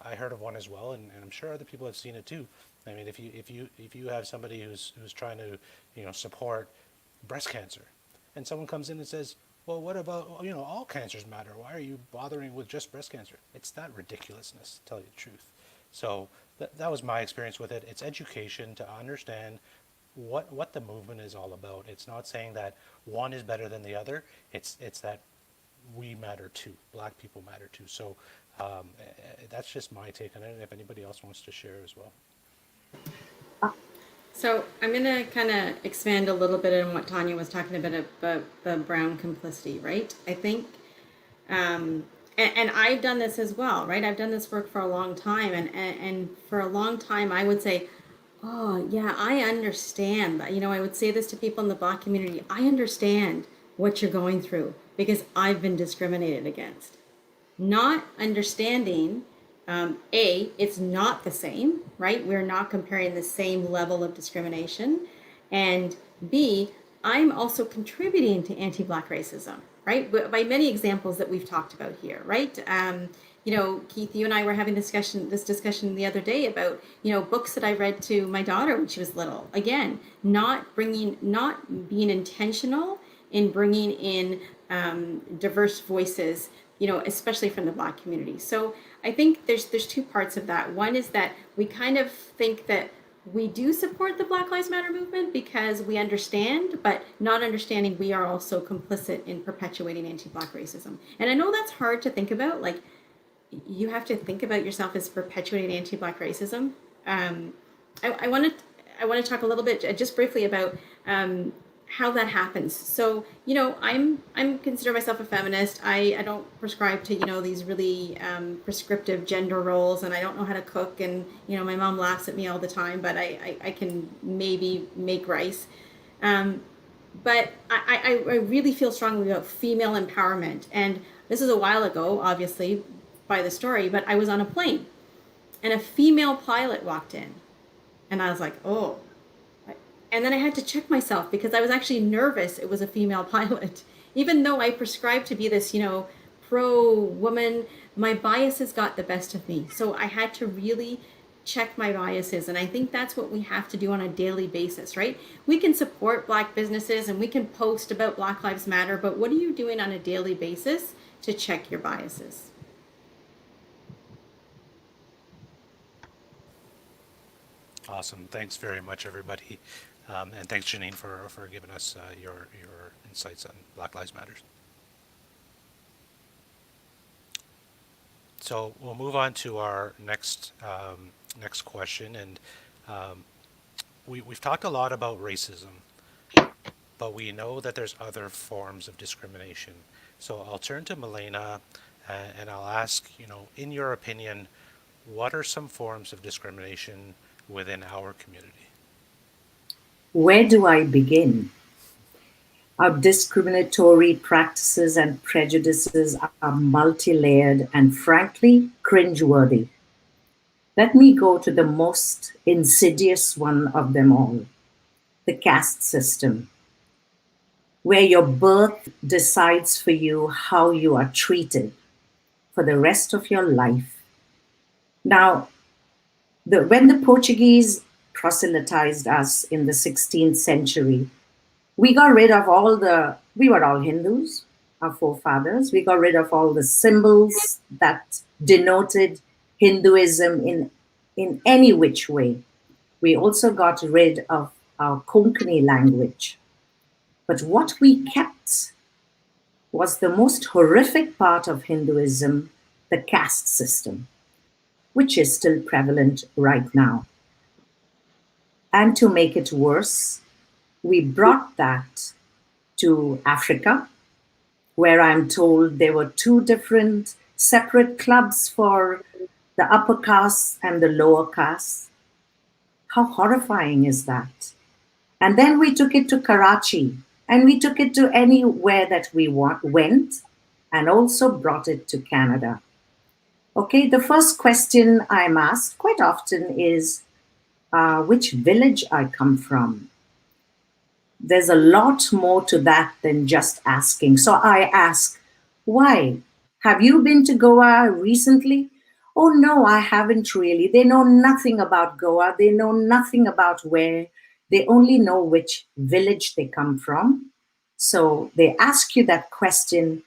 I heard of one as well, and I'm sure other people have seen it too. I mean, if you have somebody who's trying to support breast cancer, and someone comes in and says, well, what about all cancers matter? Why are you bothering with just breast cancer? It's that ridiculousness, to tell you the truth. So that was my experience with it. It's education to understand what the movement is all about. It's not saying that one is better than the other. It's that we matter too. Black people matter too. So that's just my take on it. And if anybody else wants to share as well. So I'm going to kind of expand a little bit on what Tanya was talking about the brown complicity, right? I think, and I've done this as well, right? I've done this work for a long time, and for a long time I would say, oh yeah, I understand. I would say this to people in the Black community. I understand what you're going through because I've been discriminated against. Not understanding, it's not the same, right? We're not comparing the same level of discrimination. And B, I'm also contributing to anti-Black racism, right? By many examples that we've talked about here, right? Keith, you and I were having this discussion the other day about, books that I read to my daughter when she was little. Again, not being intentional in bringing in diverse voices, especially from the Black community. So I think there's two parts of that. One is that we kind of think that, we do support the Black Lives Matter movement because we understand, but not understanding we are also complicit in perpetuating anti-Black racism. And I know that's hard to think about. Like, you have to think about yourself as perpetuating anti-Black racism. I want to talk a little bit, just briefly, about how that happens. So, I'm consider myself a feminist. I don't prescribe to, these really prescriptive gender roles, and I don't know how to cook, and, my mom laughs at me all the time, but I can maybe make rice. But I really feel strongly about female empowerment. And this is a while ago, obviously, by the story, but I was on a plane and a female pilot walked in, and I was like, oh. And then I had to check myself because I was actually nervous it was a female pilot. Even though I prescribed to be this, pro-woman, my biases got the best of me. So I had to really check my biases. And I think that's what we have to do on a daily basis, right? We can support Black businesses and we can post about Black Lives Matter, but what are you doing on a daily basis to check your biases? Awesome. Thanks very much, everybody. And thanks, Janine, for giving us your insights on Black Lives Matter. So we'll move on to our next question, and we've talked a lot about racism, but we know that there's other forms of discrimination. So I'll turn to Milena, and I'll ask, in your opinion, what are some forms of discrimination within our community? Where do I begin? Our discriminatory practices and prejudices are multi-layered and frankly cringeworthy. Let me go to the most insidious one of them all, the caste system, where your birth decides for you how you are treated for the rest of your life. Now, when the Portuguese proselytized us in the 16th century, we got rid of we were all Hindus, our forefathers. We got rid of all the symbols that denoted Hinduism in any which way. We also got rid of our Konkani language. But what we kept was the most horrific part of Hinduism, the caste system, which is still prevalent right now. And to make it worse, we brought that to Africa, where I'm told there were 2 different separate clubs for the upper castes and the lower castes. How horrifying is that? And then we took it to Karachi, and we took it to anywhere that we went, and also brought it to Canada. Okay, the first question I'm asked quite often is, which village I come from. There's a lot more to that than just asking. So I ask, why? Have you been to Goa recently? Oh, no, I haven't really. They know nothing about Goa. They know nothing about where. They only know which village they come from. So they ask you that question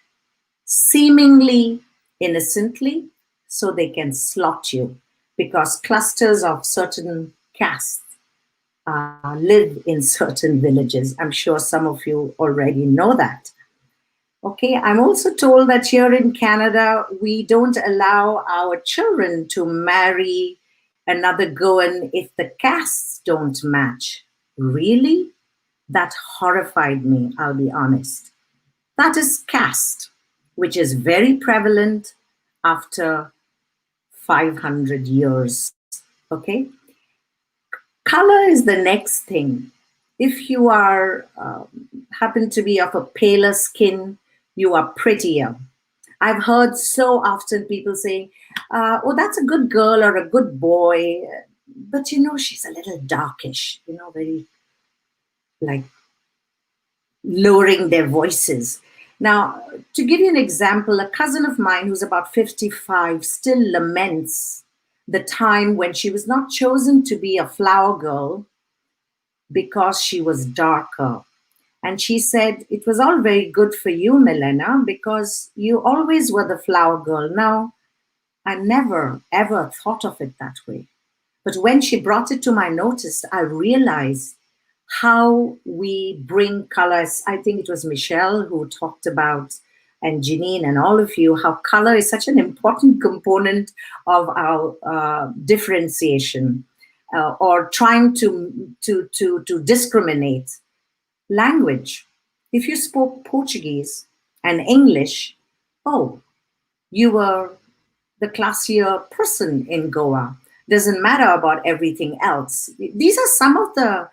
seemingly innocently so they can slot you, because clusters of certain castes live in certain villages. I'm sure some of you already know that. Okay, I'm also told that here in Canada, we don't allow our children to marry another Goan if the castes don't match. Really? That horrified me, I'll be honest. That is caste, which is very prevalent after 500 years, okay? Color is the next thing. If you are happen to be of a paler skin, you are prettier. I've heard so often people saying, oh, that's a good girl or a good boy, but she's a little darkish, very like lowering their voices. Now, to give you an example, a cousin of mine who's about 55 still laments the time when she was not chosen to be a flower girl because she was darker. And she said, it was all very good for you, Milena, because you always were the flower girl. Now, I never, ever thought of it that way. But when she brought it to my notice, I realized how we bring colors. I think it was Michelle who talked about, and Janine and all of you, how color is such an important component of our differentiation, or trying to discriminate. Language. If you spoke Portuguese and English, oh, you were the classier person in Goa. Doesn't matter about everything else. These are some of the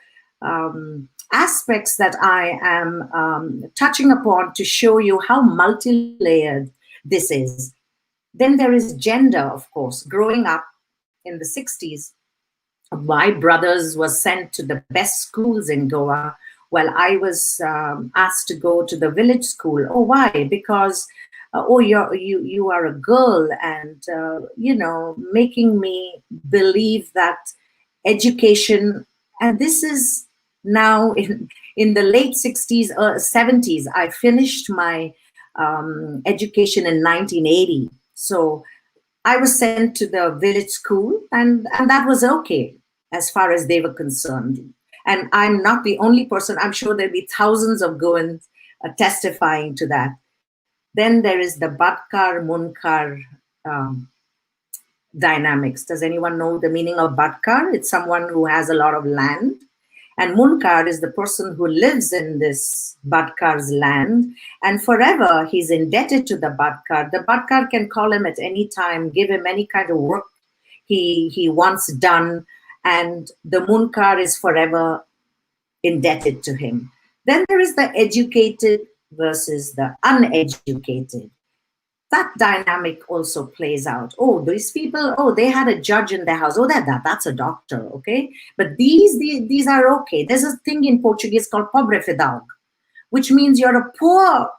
aspects that I am touching upon to show you how multi-layered this is. Then there is gender, of course. Growing up in the 60s, my brothers were sent to the best schools in Goa, while I was asked to go to the village school. Oh, why? Because oh, you are a girl, and making me believe that education, and this is now in the late 60s or 70s. I finished my education in 1980, so I was sent to the village school, and that was okay as far as they were concerned. And I'm not the only person. I'm sure there'll be thousands of Goans testifying to that. Then there is the Badkar Munkar dynamics. Does anyone know the meaning of Badkar? It's someone who has a lot of land. And Munkar is the person who lives in this Badkar's land, and forever he's indebted to the Badkar. The Badkar can call him at any time, give him any kind of work he wants done, and the Munkar is forever indebted to him. Then there is the educated versus the uneducated. That dynamic also plays out. Oh, these people, oh, they had a judge in their house. Oh, that's a doctor, okay? But these are okay. There's a thing in Portuguese called pobre fidalgo, which means you're a poor,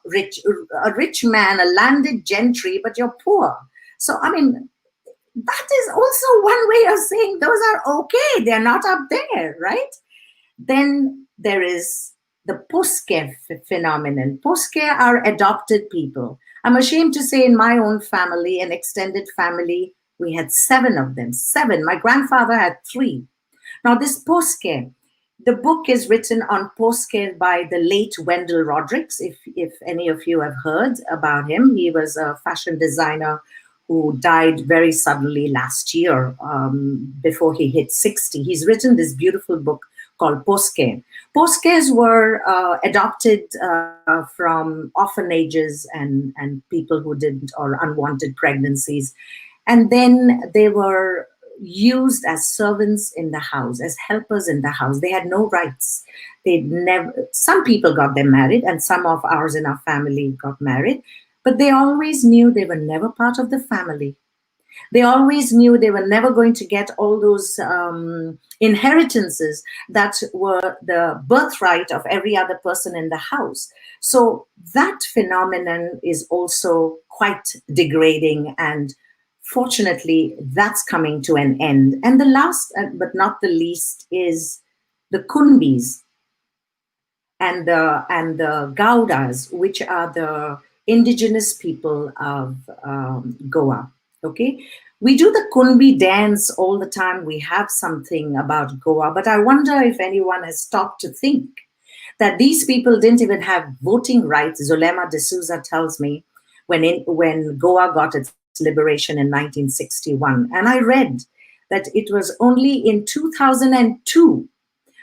a rich man, a landed gentry, but you're poor. So, I mean, that is also one way of saying those are okay. They're not up there, right? Then there is the Poske phenomenon. Poske are adopted people. I'm ashamed to say in my own family, an extended family, we had 7 of them. 7. My grandfather had 3. Now this Poske, the book is written on Poske by the late Wendell Rodericks, if any of you have heard about him. He was a fashion designer who died very suddenly last year, before he hit 60. He's written this beautiful book called Poske. Poskes were adopted from orphanages and people who didn't, or unwanted pregnancies. And then they were used as servants in the house, as helpers in the house. They had no rights. Some people got them married, and some of ours in our family got married, but they always knew they were never part of the family. They always knew they were never going to get all those inheritances that were the birthright of every other person in the house. So that phenomenon is also quite degrading, and fortunately, that's coming to an end. And the last, but not the least, is the Kunbis and the Gaudas, which are the indigenous people of Goa. Okay, we do the Kunbi dance all the time. We have something about Goa, but I wonder if anyone has stopped to think that these people didn't even have voting rights. Zulema de Souza tells me when Goa got its liberation in 1961, and I read that it was only in 2002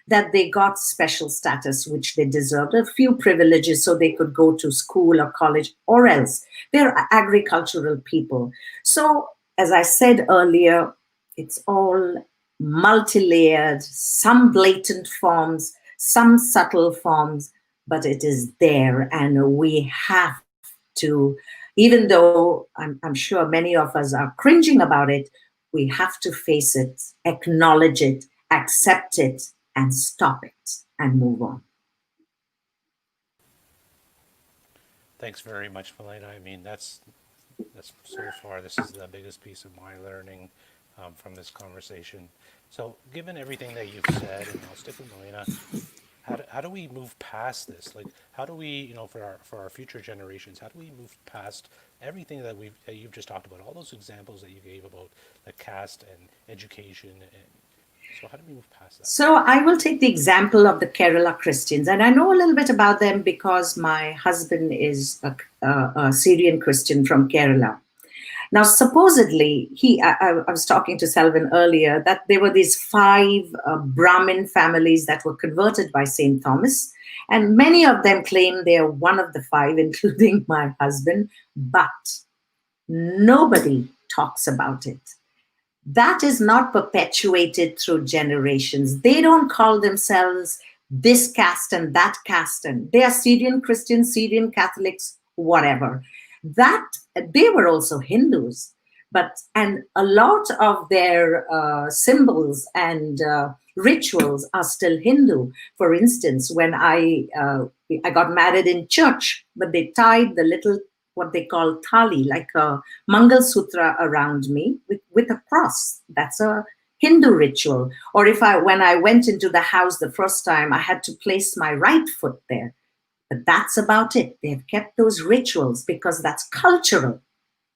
that they got special status, which they deserved, a few privileges so they could go to school or college, or else they're agricultural people. So, as I said earlier, it's all multi-layered, some blatant forms, some subtle forms, but it is there, and we have to, even though I'm sure many of us are cringing about it, we have to face it, acknowledge it, accept it, and stop it and move on. Thanks very much, Melina. I mean, that's so far, this is the biggest piece of my learning from this conversation. So, given everything that you've said, and I'll stick with Melina, how do we move past this? Like, how do we, for our future generations, how do we move past everything that you've just talked about, all those examples that you gave about the caste and education So how do we move past that? So I will take the example of the Kerala Christians, and I know a little bit about them because my husband is a Syrian Christian from Kerala. Now, supposedly, I was talking to Selvin earlier that there were these 5 Brahmin families that were converted by St. Thomas, and many of them claim they are one of the 5, including my husband, but nobody talks about it. That is not perpetuated through generations. They don't call themselves this caste and that caste, and they are Syrian Christians, Syrian Catholics, whatever. That they were also Hindus, and a lot of their symbols and rituals are still Hindu. For instance, when I got married in church, but they tied the little what they call thali, like a Mangal Sutra around me with a cross. That's a Hindu ritual. Or when I went into the house the first time, I had to place my right foot there. But that's about it. They've kept those rituals because that's cultural,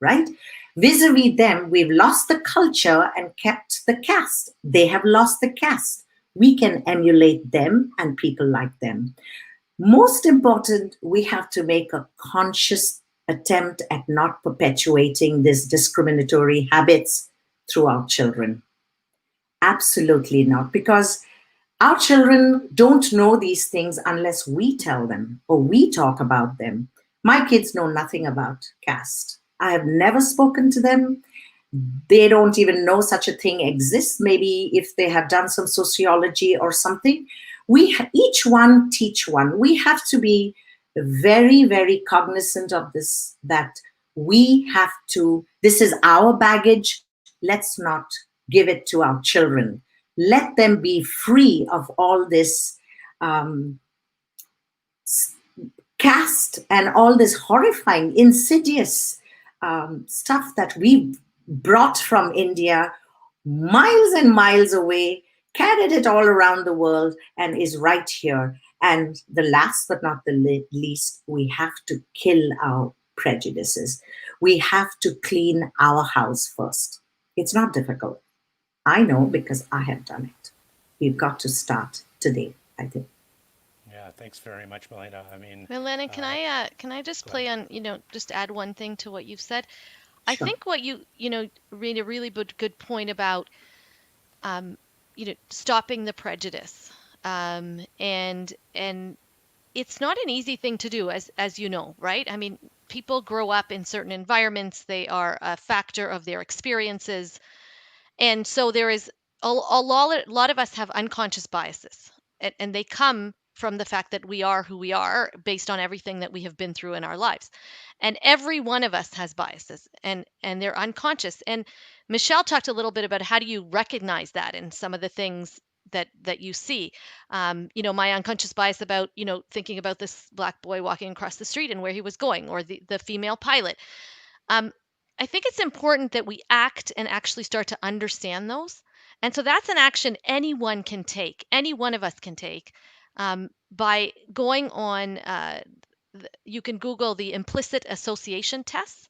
right? Vis-a-vis them, we've lost the culture and kept the caste. They have lost the caste. We can emulate them and people like them. Most important, we have to make a conscious attempt at not perpetuating these discriminatory habits through our children. Absolutely not, because our children don't know these things unless we tell them or we talk about them. My kids know nothing about caste. I have never spoken to them. They don't even know such a thing exists. Maybe if they have done some sociology or something. Each one teach one. We have to be very, very cognizant of this, that this is our baggage. Let's not give it to our children. Let them be free of all this caste and all this horrifying, insidious stuff that we brought from India miles and miles away, carried it all around the world, and is right here. And the last but not the least, we have to kill our prejudices. We have to clean our house first. It's not difficult. I know because I have done it. We've got to start today, I think. Yeah, thanks very much, Melina. I mean, Milena, can I just go play ahead. on, just add one thing to what you've said? I Sure. think what made a really good point about stopping the prejudice. And it's not an easy thing to do, as you know, right? I mean, people grow up in certain environments, they are a factor of their experiences. And so there is a lot of us have unconscious biases, and they come from the fact that we are who we are based on everything that we have been through in our lives. And every one of us has biases, and they're unconscious. And Michelle talked a little bit about how do you recognize that in some of the things that you see. My unconscious bias about thinking about this black boy walking across the street and where he was going, or the female pilot. um, I think it's important that we act and actually start to understand those. And so that's an action anyone can take, any one of us can take, by going on. You can Google the implicit association tests,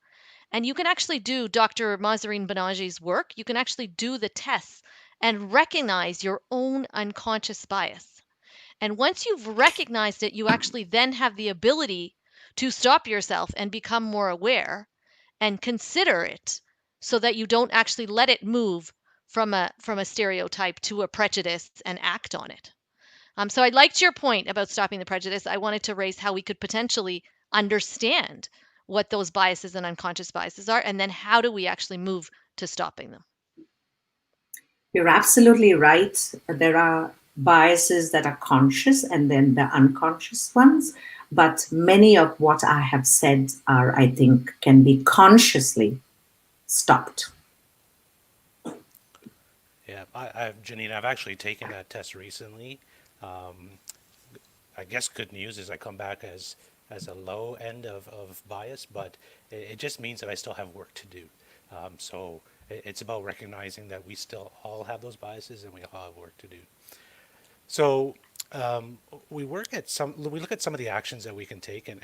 and you can actually do Dr. Mahzareen Banaji's work. You can actually do the tests and recognize your own unconscious bias. And once you've recognized it, you actually then have the ability to stop yourself and become more aware and consider it, so that you don't actually let it move from a stereotype to a prejudice and act on it. So I liked your point about stopping the prejudice. I wanted to raise how we could potentially understand what those biases and unconscious biases are, and then how do we actually move to stopping them. You're absolutely right. There are biases that are conscious and then the unconscious ones. But many of what I have said I think, can be consciously stopped. Yeah, Janine, I've actually taken that test recently. Um, I guess good news is I come back as a low end of bias, but it just means that I still have work to do. So it's about recognizing that we still all have those biases and we all have work to do. So We look at some of the actions that we can take, and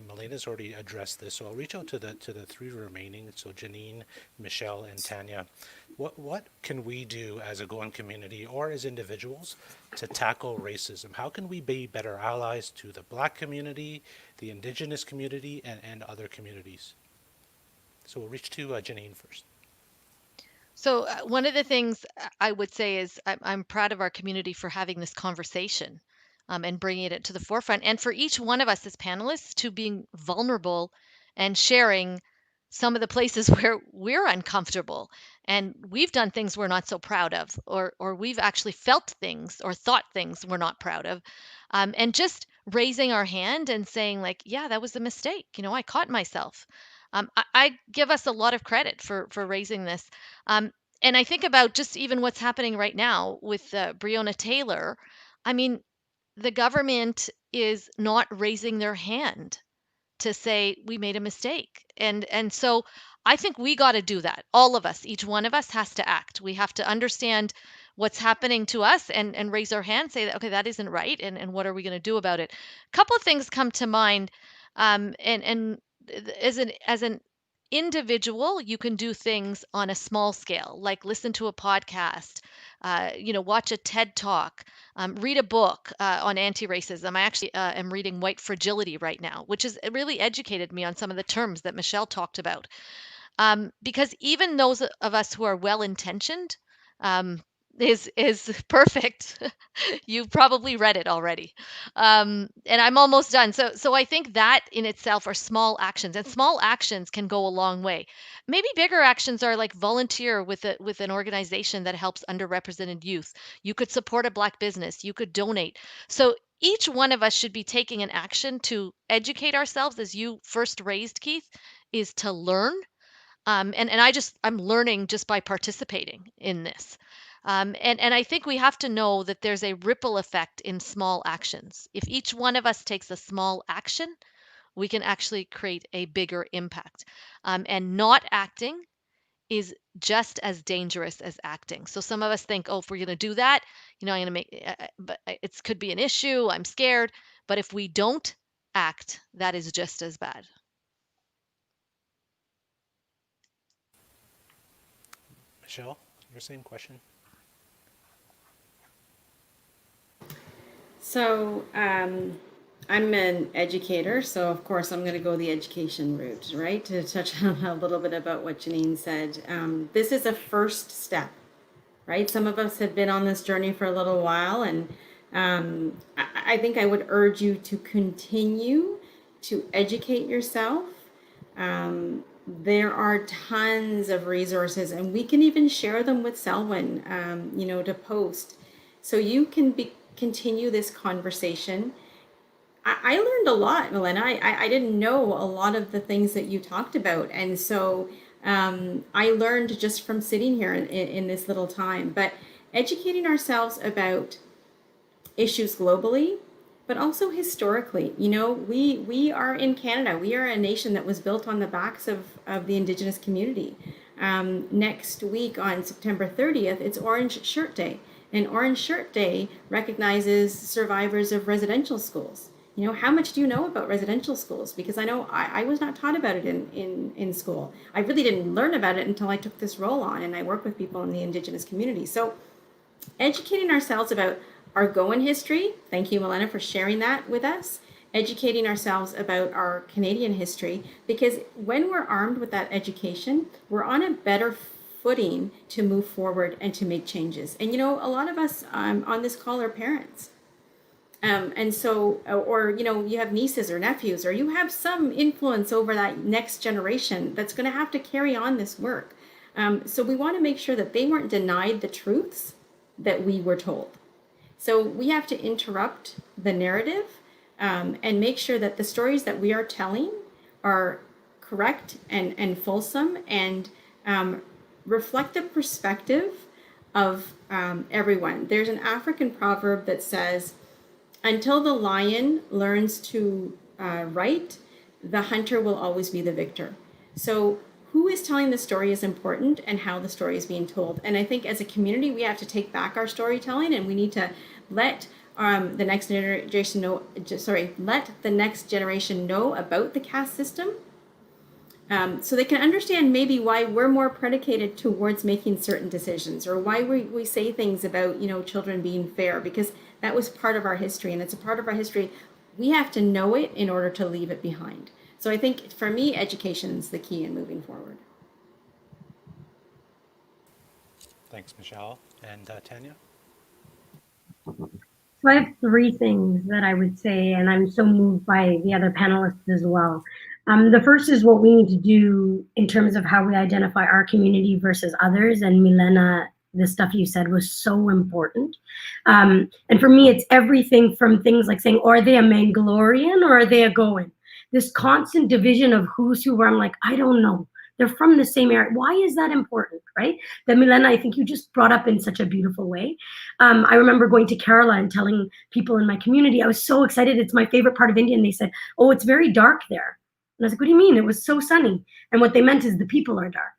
Melena's already addressed this, so I'll reach out to the three remaining, so Janine, Michelle, and Tanya. What can we do as a Goan community or as individuals to tackle racism? How can we be better allies to the Black community, the Indigenous community, and other communities? So we'll reach to Janine first. So, one of the things I would say is I'm proud of our community for having this conversation and bringing it to the forefront, and for each one of us as panelists to being vulnerable and sharing some of the places where we're uncomfortable and we've done things we're not so proud of, or we've actually felt things or thought things we're not proud of, and just raising our hand and saying like, yeah, that was a mistake. I caught myself. I give us a lot of credit for raising this. And I think about just even what's happening right now with Breonna Taylor. I mean, the government is not raising their hand to say we made a mistake. And so I think we got to do that. All of us, each one of us has to act. We have to understand what's happening to us and raise our hand, say that, okay, that isn't right. And what are we going to do about it? A couple of things come to mind. And as an individual, you can do things on a small scale, like listen to a podcast, watch a TED talk, read a book on anti-racism. I actually am reading White Fragility right now, which has really educated me on some of the terms that Michelle talked about. Because even those of us who are well-intentioned, um, is perfect. You've probably read it already. And I'm almost done. So I think that in itself are small actions, and small actions can go a long way. Maybe bigger actions are like volunteer with an organization that helps underrepresented youth. You could support a Black business. You could donate. So each one of us should be taking an action to educate ourselves, as you first raised, Keith, is to learn. And I'm learning just by participating in this. And I think we have to know that there's a ripple effect in small actions. If each one of us takes a small action, we can actually create a bigger impact. And not acting is just as dangerous as acting. So some of us think, oh, if we're going to do that, I'm going to but it could be an issue. I'm scared. But if we don't act, that is just as bad. Michelle, your same question. So, I'm an educator, so of course I'm going to go the education route, right? To touch on a little bit about what Janine said. This is a first step, right? Some of us have been on this journey for a little while, and I think I would urge you to continue to educate yourself. There are tons of resources, and we can even share them with Selwyn, to post. So you can continue this conversation. I learned a lot, Milena. I didn't know a lot of the things that you talked about. And so I learned just from sitting here in this little time. But educating ourselves about issues globally, but also historically. We are in Canada. We are a nation that was built on the backs of the Indigenous community. Next week on September 30th, it's Orange Shirt Day. And Orange Shirt Day recognizes survivors of residential schools. How much do you know about residential schools? Because I know I was not taught about it in school. I really didn't learn about it until I took this role on, and I work with people in the Indigenous community. So educating ourselves about our Goan history, thank you, Milena, for sharing that with us. Educating ourselves about our Canadian history, because when we're armed with that education, we're on a better footing to move forward and to make changes. And a lot of us on this call are parents. And so, or you have nieces or nephews, or you have some influence over that next generation that's going to have to carry on this work. So we want to make sure that they weren't denied the truths that we were told. So we have to interrupt the narrative and make sure that the stories that we are telling are correct and fulsome and reflect the perspective of everyone. There's an African proverb that says, until the lion learns to write, the hunter will always be the victor. So who is telling the story is important, and how the story is being told. And I think as a community, we have to take back our storytelling, and we need to let the next generation know. Let the next generation know about the caste system, so they can understand maybe why we're more predicated towards making certain decisions, or why we say things about children being fair, because that was part of our history, and it's a part of our history. We have to know it in order to leave it behind. So I think for me, education is the key in moving forward. Thanks, Michelle. And Tanya? So I have three things that I would say, and I'm so moved by the other panelists as well. The first is what we need to do in terms of how we identify our community versus others. And Milena, the stuff you said was so important. And for me, it's everything from things like saying, are they a Mangalorean or are they a Goan? This constant division of who's who, where I'm like, I don't know. They're from the same area. Why is that important, right? That Milena, I think you just brought up in such a beautiful way. I remember going to Kerala and telling people in my community, I was so excited. It's my favorite part of India. And they said, oh, it's very dark there. And I was like, what do you mean? It was so sunny. And what they meant is the people are dark,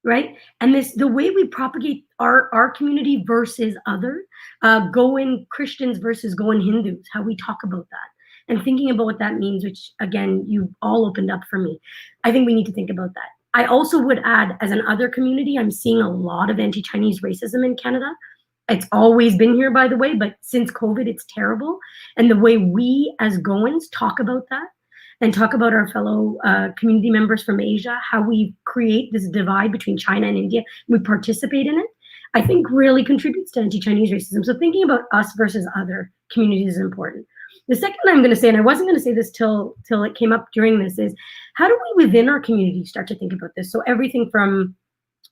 right? And the way we propagate our community versus other, Goan Christians versus Goan Hindus, how we talk about that. And thinking about what that means, which again, you all opened up for me. I think we need to think about that. I also would add, as an other community, I'm seeing a lot of anti-Chinese racism in Canada. It's always been here, by the way, but since COVID, it's terrible. And the way we as Goans talk about that and talk about our fellow community members from Asia, how we create this divide between China and India, we participate in it, I think really contributes to anti-Chinese racism. So thinking about us versus other communities is important. The second I'm going to say, and I wasn't going to say this till it came up during this, is how do we within our community start to think about this? So everything from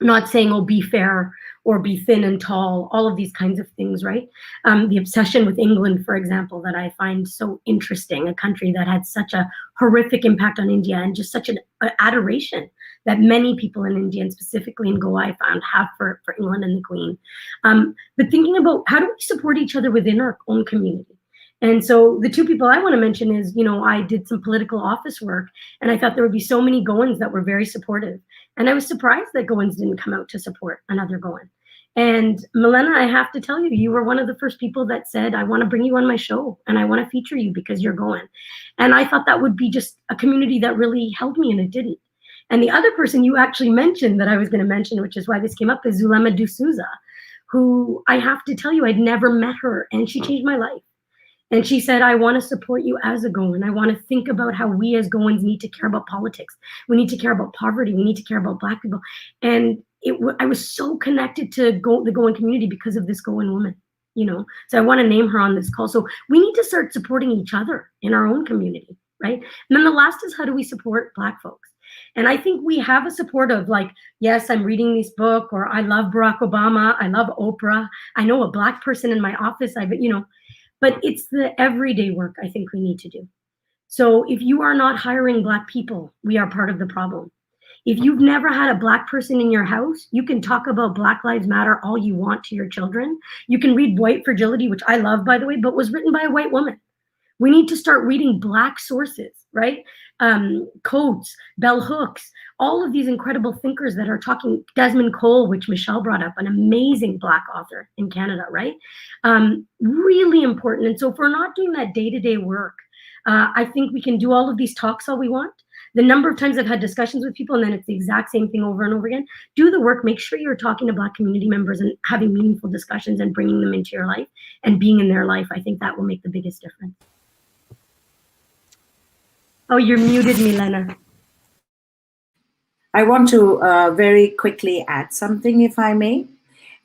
not saying, oh, be fair or be thin and tall, all of these kinds of things, right? The obsession with England, for example, that I find so interesting, a country that had such a horrific impact on India and just such an adoration that many people in India, and specifically in Goa, I found have for England and the Queen. But thinking about how do we support each other within our own community? And so the two people I want to mention is, I did some political office work, and I thought there would be so many Goans that were very supportive. And I was surprised that Goans didn't come out to support another Goan. And Milena, I have to tell you, you were one of the first people that said, I want to bring you on my show and I want to feature you because you're Goan. And I thought that would be just a community that really helped me, and it didn't. And the other person you actually mentioned that I was going to mention, which is why this came up, is Zulema D'Souza, who I have to tell you, I'd never met her, and she changed my life. And she said, I want to support you as a Goan. I want to think about how we as Goans need to care about politics. We need to care about poverty. We need to care about Black people. And I was so connected to the Goan community because of this Goan woman, So I want to name her on this call. So we need to start supporting each other in our own community, right? And then the last is, how do we support Black folks? And I think we have a support of yes, I'm reading this book, or I love Barack Obama. I love Oprah. I know a Black person in my office. But it's the everyday work I think we need to do. So if you are not hiring Black people, we are part of the problem. If you've never had a Black person in your house, you can talk about Black Lives Matter all you want to your children. You can read White Fragility, which I love, by the way, but was written by a white woman. We need to start reading Black sources, right? Coates, bell hooks, all of these incredible thinkers that are talking, Desmond Cole, which Michelle brought up, an amazing Black author in Canada, right? Really important. And so if we're not doing that day-to-day work, I think we can do all of these talks all we want. The number of times I've had discussions with people and then it's the exact same thing over and over again. Do the work, make sure you're talking to Black community members and having meaningful discussions and bringing them into your life and being in their life. I think that will make the biggest difference. Oh, you're muted, Milena. I want to very quickly add something, if I may.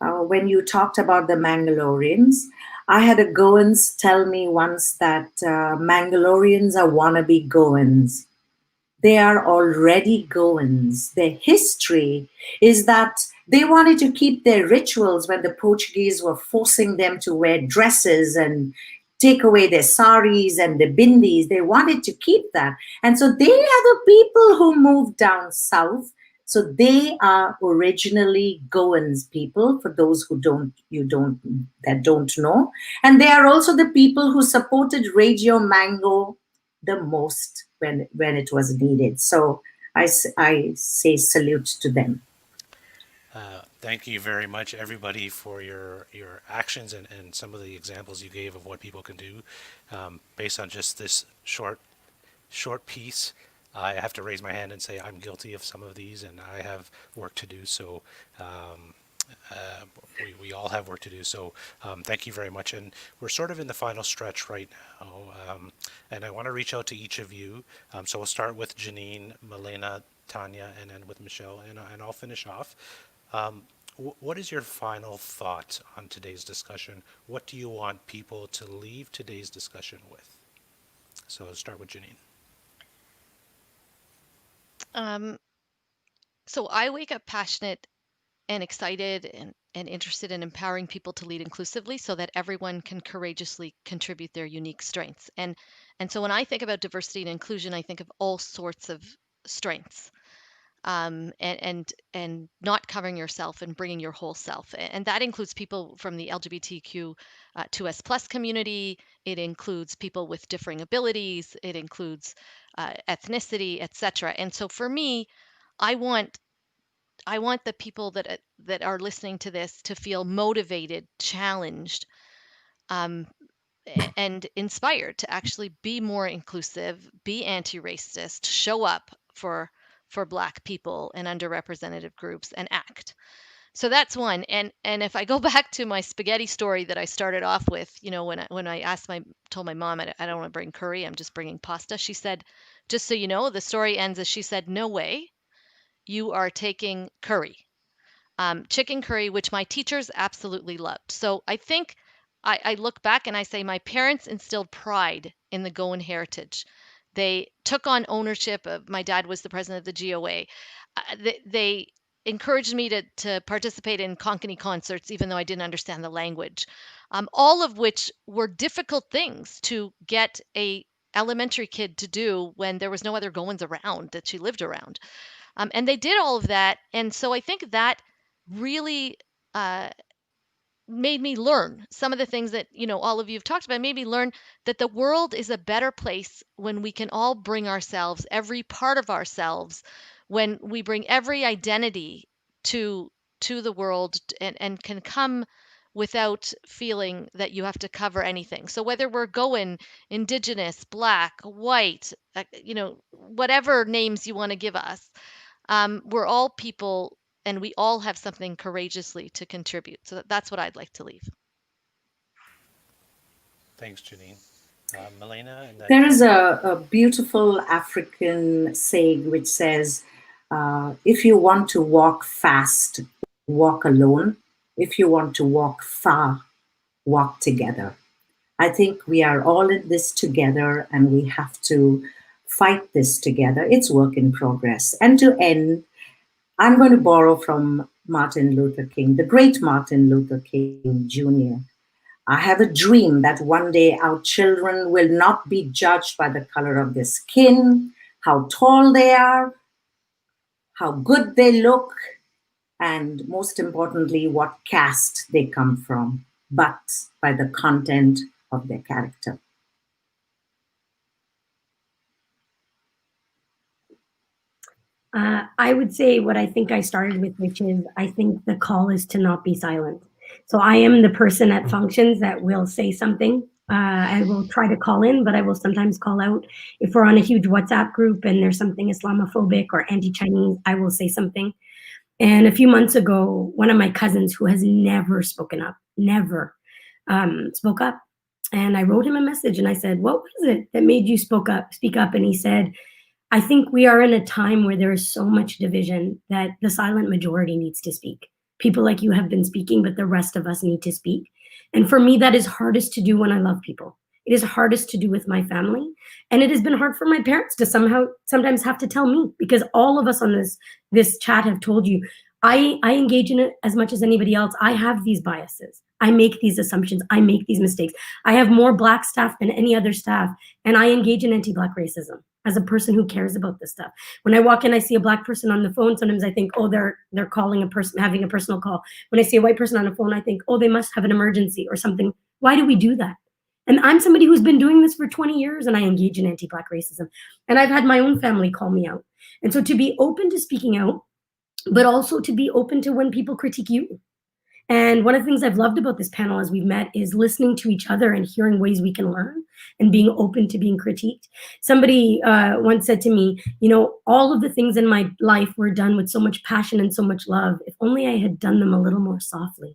When you talked about the Mangaloreans, I had a Goans tell me once that Mangaloreans are wannabe Goans. They are already Goans. Their history is that they wanted to keep their rituals when the Portuguese were forcing them to wear dresses and take away their saris and the bindis. They wanted to keep that. And so they are the people who moved down south. So they are originally Goans people, for those who don't know. And they are also the people who supported Radio Mango the most when it was needed. So I say salute to them. Thank you very much, everybody, for your actions and some of the examples you gave of what people can do. Based on just this short piece, I have to raise my hand and say I'm guilty of some of these, and I have work to do. So um, we all have work to do. So thank you very much. And we're sort of in the final stretch right now. And I want to reach out to each of you. So we'll start with Janine, Milena, Tanya, and then with Michelle, and I'll finish off. Um, what is your final thought on today's discussion? What do you want people to leave today's discussion with? So I'll start with Janine. So I wake up passionate and excited and interested in empowering people to lead inclusively so that everyone can courageously contribute their unique strengths. And so when I think about diversity and inclusion, I think of all sorts of strengths. And not covering yourself and bringing your whole self, and that includes people from the LGBTQ 2S plus community. It includes people with differing abilities. It includes ethnicity, etc. And so for me, I want the people that are listening to this to feel motivated, challenged, um, and inspired to actually be more inclusive, be anti-racist, show up for Black people and underrepresented groups, and act. So that's one. And if I go back to my spaghetti story that I started off with, when I told my mom I don't want to bring curry, I'm just bringing pasta. She said, just so you know, the story ends as she said, "No way, you are taking curry." Chicken curry, which my teachers absolutely loved. So I think I look back and I say my parents instilled pride in the Goan heritage. They took on ownership of, my dad was the president of the GOA. They encouraged me to participate in Konkani concerts, even though I didn't understand the language, all of which were difficult things to get a elementary kid to do when there was no other Goans around that she lived around. And they did all of that. And so I think that really uh, made me learn some of the things that all of you have talked about. Made me learn that the world is a better place when we can all bring ourselves, every part of ourselves, when we bring every identity to the world, and can come without feeling that you have to cover anything. So whether we're Goan, Indigenous, Black, white, whatever names you want to give us, we're all people, and we all have something courageously to contribute. So that's what I'd like to leave. Thanks, Janine. Milena, and then There is Tanya. a beautiful African saying which says, if you want to walk fast, walk alone. If you want to walk far, walk together. I think we are all in this together and we have to fight this together. It's work in progress. And to end, I'm going to borrow from Martin Luther King, the great Martin Luther King Jr. I have a dream that one day our children will not be judged by the color of their skin, how tall they are, how good they look, and most importantly, what caste they come from, but by the content of their character. I would say what I think I started with, which is I think the call is to not be silent. So I am the person at functions that will say something. I will try to call in, but I will sometimes call out. If we're on a huge WhatsApp group and there's something Islamophobic or anti-Chinese, I will say something. And a few months ago, one of my cousins who has never spoken up, never spoke up. And I wrote him a message and I said, what was it that made you speak up? And he said, I think we are in a time where there is so much division that the silent majority needs to speak. People like you have been speaking, but the rest of us need to speak. And for me, that is hardest to do when I love people. It is hardest to do with my family. And it has been hard for my parents to sometimes have to tell me, because all of us on this chat have told you, I engage in it as much as anybody else. I have these biases. I make these assumptions. I make these mistakes. I have more Black staff than any other staff, and I engage in anti-Black racism as a person who cares about this stuff. When I walk in, I see a Black person on the phone. Sometimes I think, oh, they're calling a person, having a personal call. When I see a white person on the phone, I think, oh, they must have an emergency or something. Why do we do that? And I'm somebody who's been doing this for 20 years and I engage in anti-Black racism. And I've had my own family call me out. And so to be open to speaking out, but also to be open to when people critique you. And one of the things I've loved about this panel as we've met is listening to each other and hearing ways we can learn and being open to being critiqued. Somebody once said to me, all of the things in my life were done with so much passion and so much love. If only I had done them a little more softly.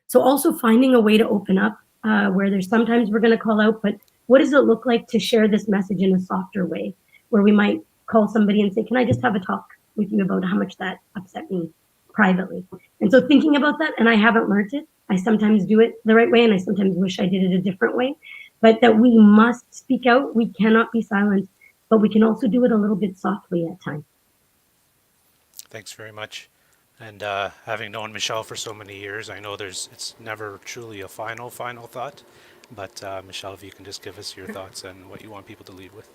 So also finding a way to open up where there's sometimes we're going to call out, but what does it look like to share this message in a softer way where we might call somebody and say, can I just have a talk with you about how much that upset me privately? And so thinking about that, and I haven't learned it. I sometimes do it the right way, and I sometimes wish I did it a different way, but that we must speak out. We cannot be silent, but we can also do it a little bit softly at times. Thanks very much. And having known Michelle for so many years, I know it's never truly a final thought. But Michelle, if you can just give us your thoughts and what you want people to leave with.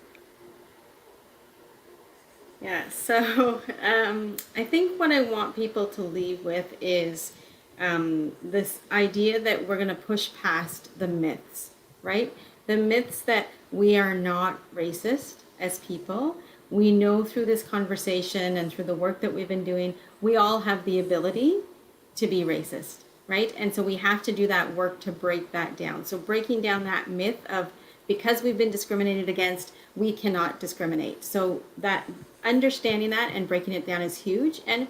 Yeah, so I think what I want people to leave with is this idea that we're going to push past the myths, right? The myths that we are not racist as people. We know through this conversation and through the work that we've been doing, we all have the ability to be racist, right? And so we have to do that work to break that down. So breaking down that myth of because we've been discriminated against, we cannot discriminate. So that understanding that and breaking it down is huge. And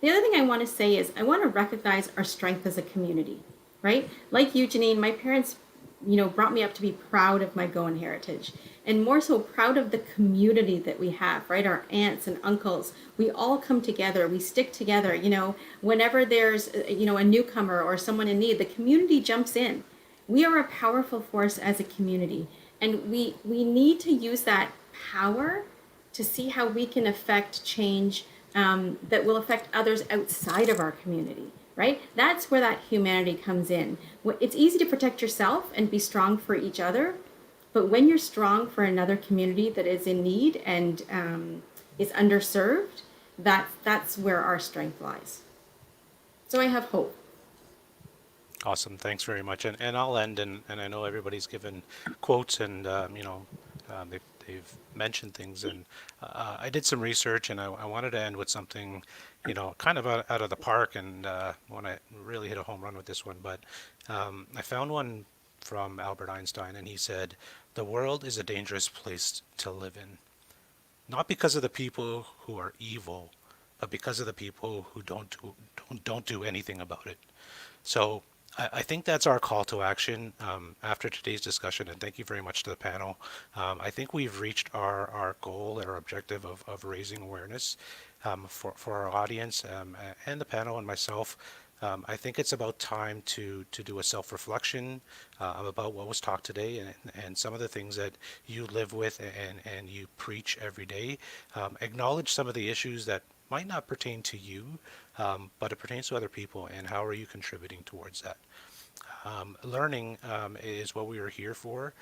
the other thing I want to say is I want to recognize our strength as a community, right? Like you, Janine, my parents, brought me up to be proud of my Goan heritage and more so proud of the community that we have, right? Our aunts and uncles, we all come together, we stick together, whenever there's, a newcomer or someone in need, the community jumps in. We are a powerful force as a community, and we need to use that power to see how we can affect change that will affect others outside of our community, right? That's where that humanity comes in. It's easy to protect yourself and be strong for each other, but when you're strong for another community that is in need and is underserved, that's where our strength lies. So I have hope. Awesome, thanks very much. And I'll end, and I know everybody's given quotes and they've mentioned things, and I did some research, and I wanted to end with something, kind of out of the park, and when I really hit a home run with this one, but I found one from Albert Einstein, and he said, "The world is a dangerous place to live in, not because of the people who are evil, but because of the people who don't do anything about it." So I think that's our call to action after today's discussion, and thank you very much to the panel. I think we've reached our goal, our objective of raising awareness for our audience and the panel and myself. I think it's about time to do a self-reflection about what was talked today and some of the things that you live with and you preach every day. Acknowledge some of the issues that might not pertain to you, but it pertains to other people, and how are you contributing towards that? Learning is what we are here for,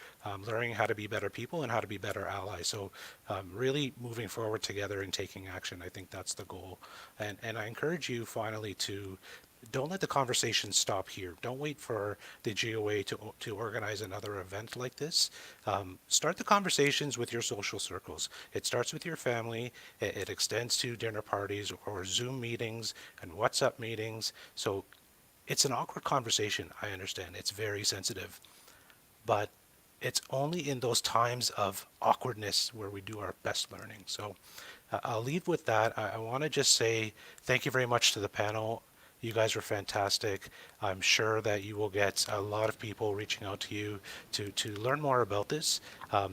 learning how to be better people and how to be better allies. So really moving forward together and taking action, I think that's the goal. And I encourage you finally to don't let the conversation stop here. Don't wait for the GOA to organize another event like this. Start the conversations with your social circles. It starts with your family. It extends to dinner parties or Zoom meetings and WhatsApp meetings. So it's an awkward conversation. I understand. It's very sensitive. But it's only in those times of awkwardness where we do our best learning. So I'll leave with that. I want to just say thank you very much to the panel. You guys were fantastic. I'm sure that you will get a lot of people reaching out to you to learn more about this.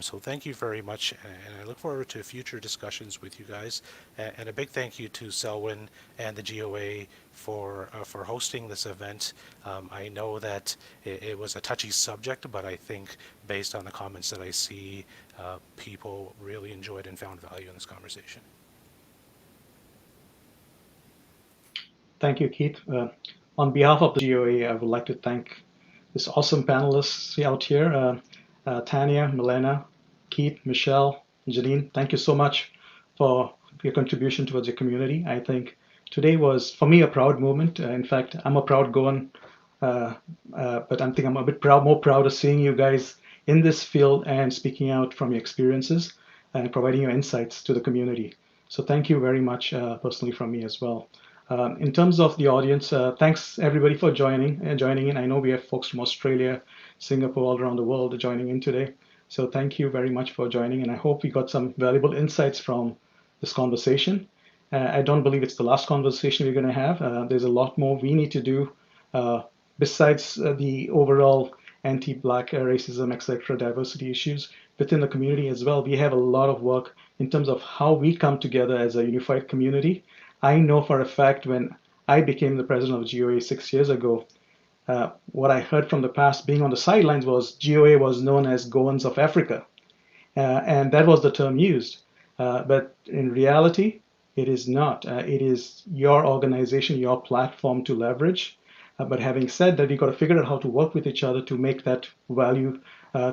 So thank you very much, and I look forward to future discussions with you guys. And a big thank you to Selwyn and the GOA for hosting this event. I know that it was a touchy subject, but I think based on the comments that I see, people really enjoyed and found value in this conversation. Thank you, Keith. On behalf of the GOA, I would like to thank this awesome panelists out here, Tanya, Milena, Keith, Michelle, Janine. Thank you so much for your contribution towards your community. I think today was, for me, a proud moment. In fact, I'm a proud Goan, but I'm a bit more proud of seeing you guys in this field and speaking out from your experiences and providing your insights to the community. So thank you very much personally from me as well. In terms of the audience, thanks everybody for joining in. I know we have folks from Australia, Singapore, all around the world joining in today. So thank you very much for joining, and I hope we got some valuable insights from this conversation. I don't believe it's the last conversation we're going to have. There's a lot more we need to do besides the overall anti-Black racism, etc., diversity issues within the community as well. We have a lot of work in terms of how we come together as a unified community. I know for a fact when I became the president of GOA 6 years ago, what I heard from the past being on the sidelines was GOA was known as Goans of Africa. And that was the term used. But in reality, it is not. It is your organization, your platform to leverage. But having said that, we've got to figure out how to work with each other to make that value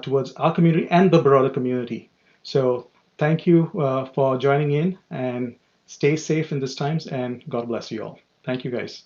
towards our community and the broader community. So thank you for joining in, and stay safe in these times, and God bless you all. Thank you, guys.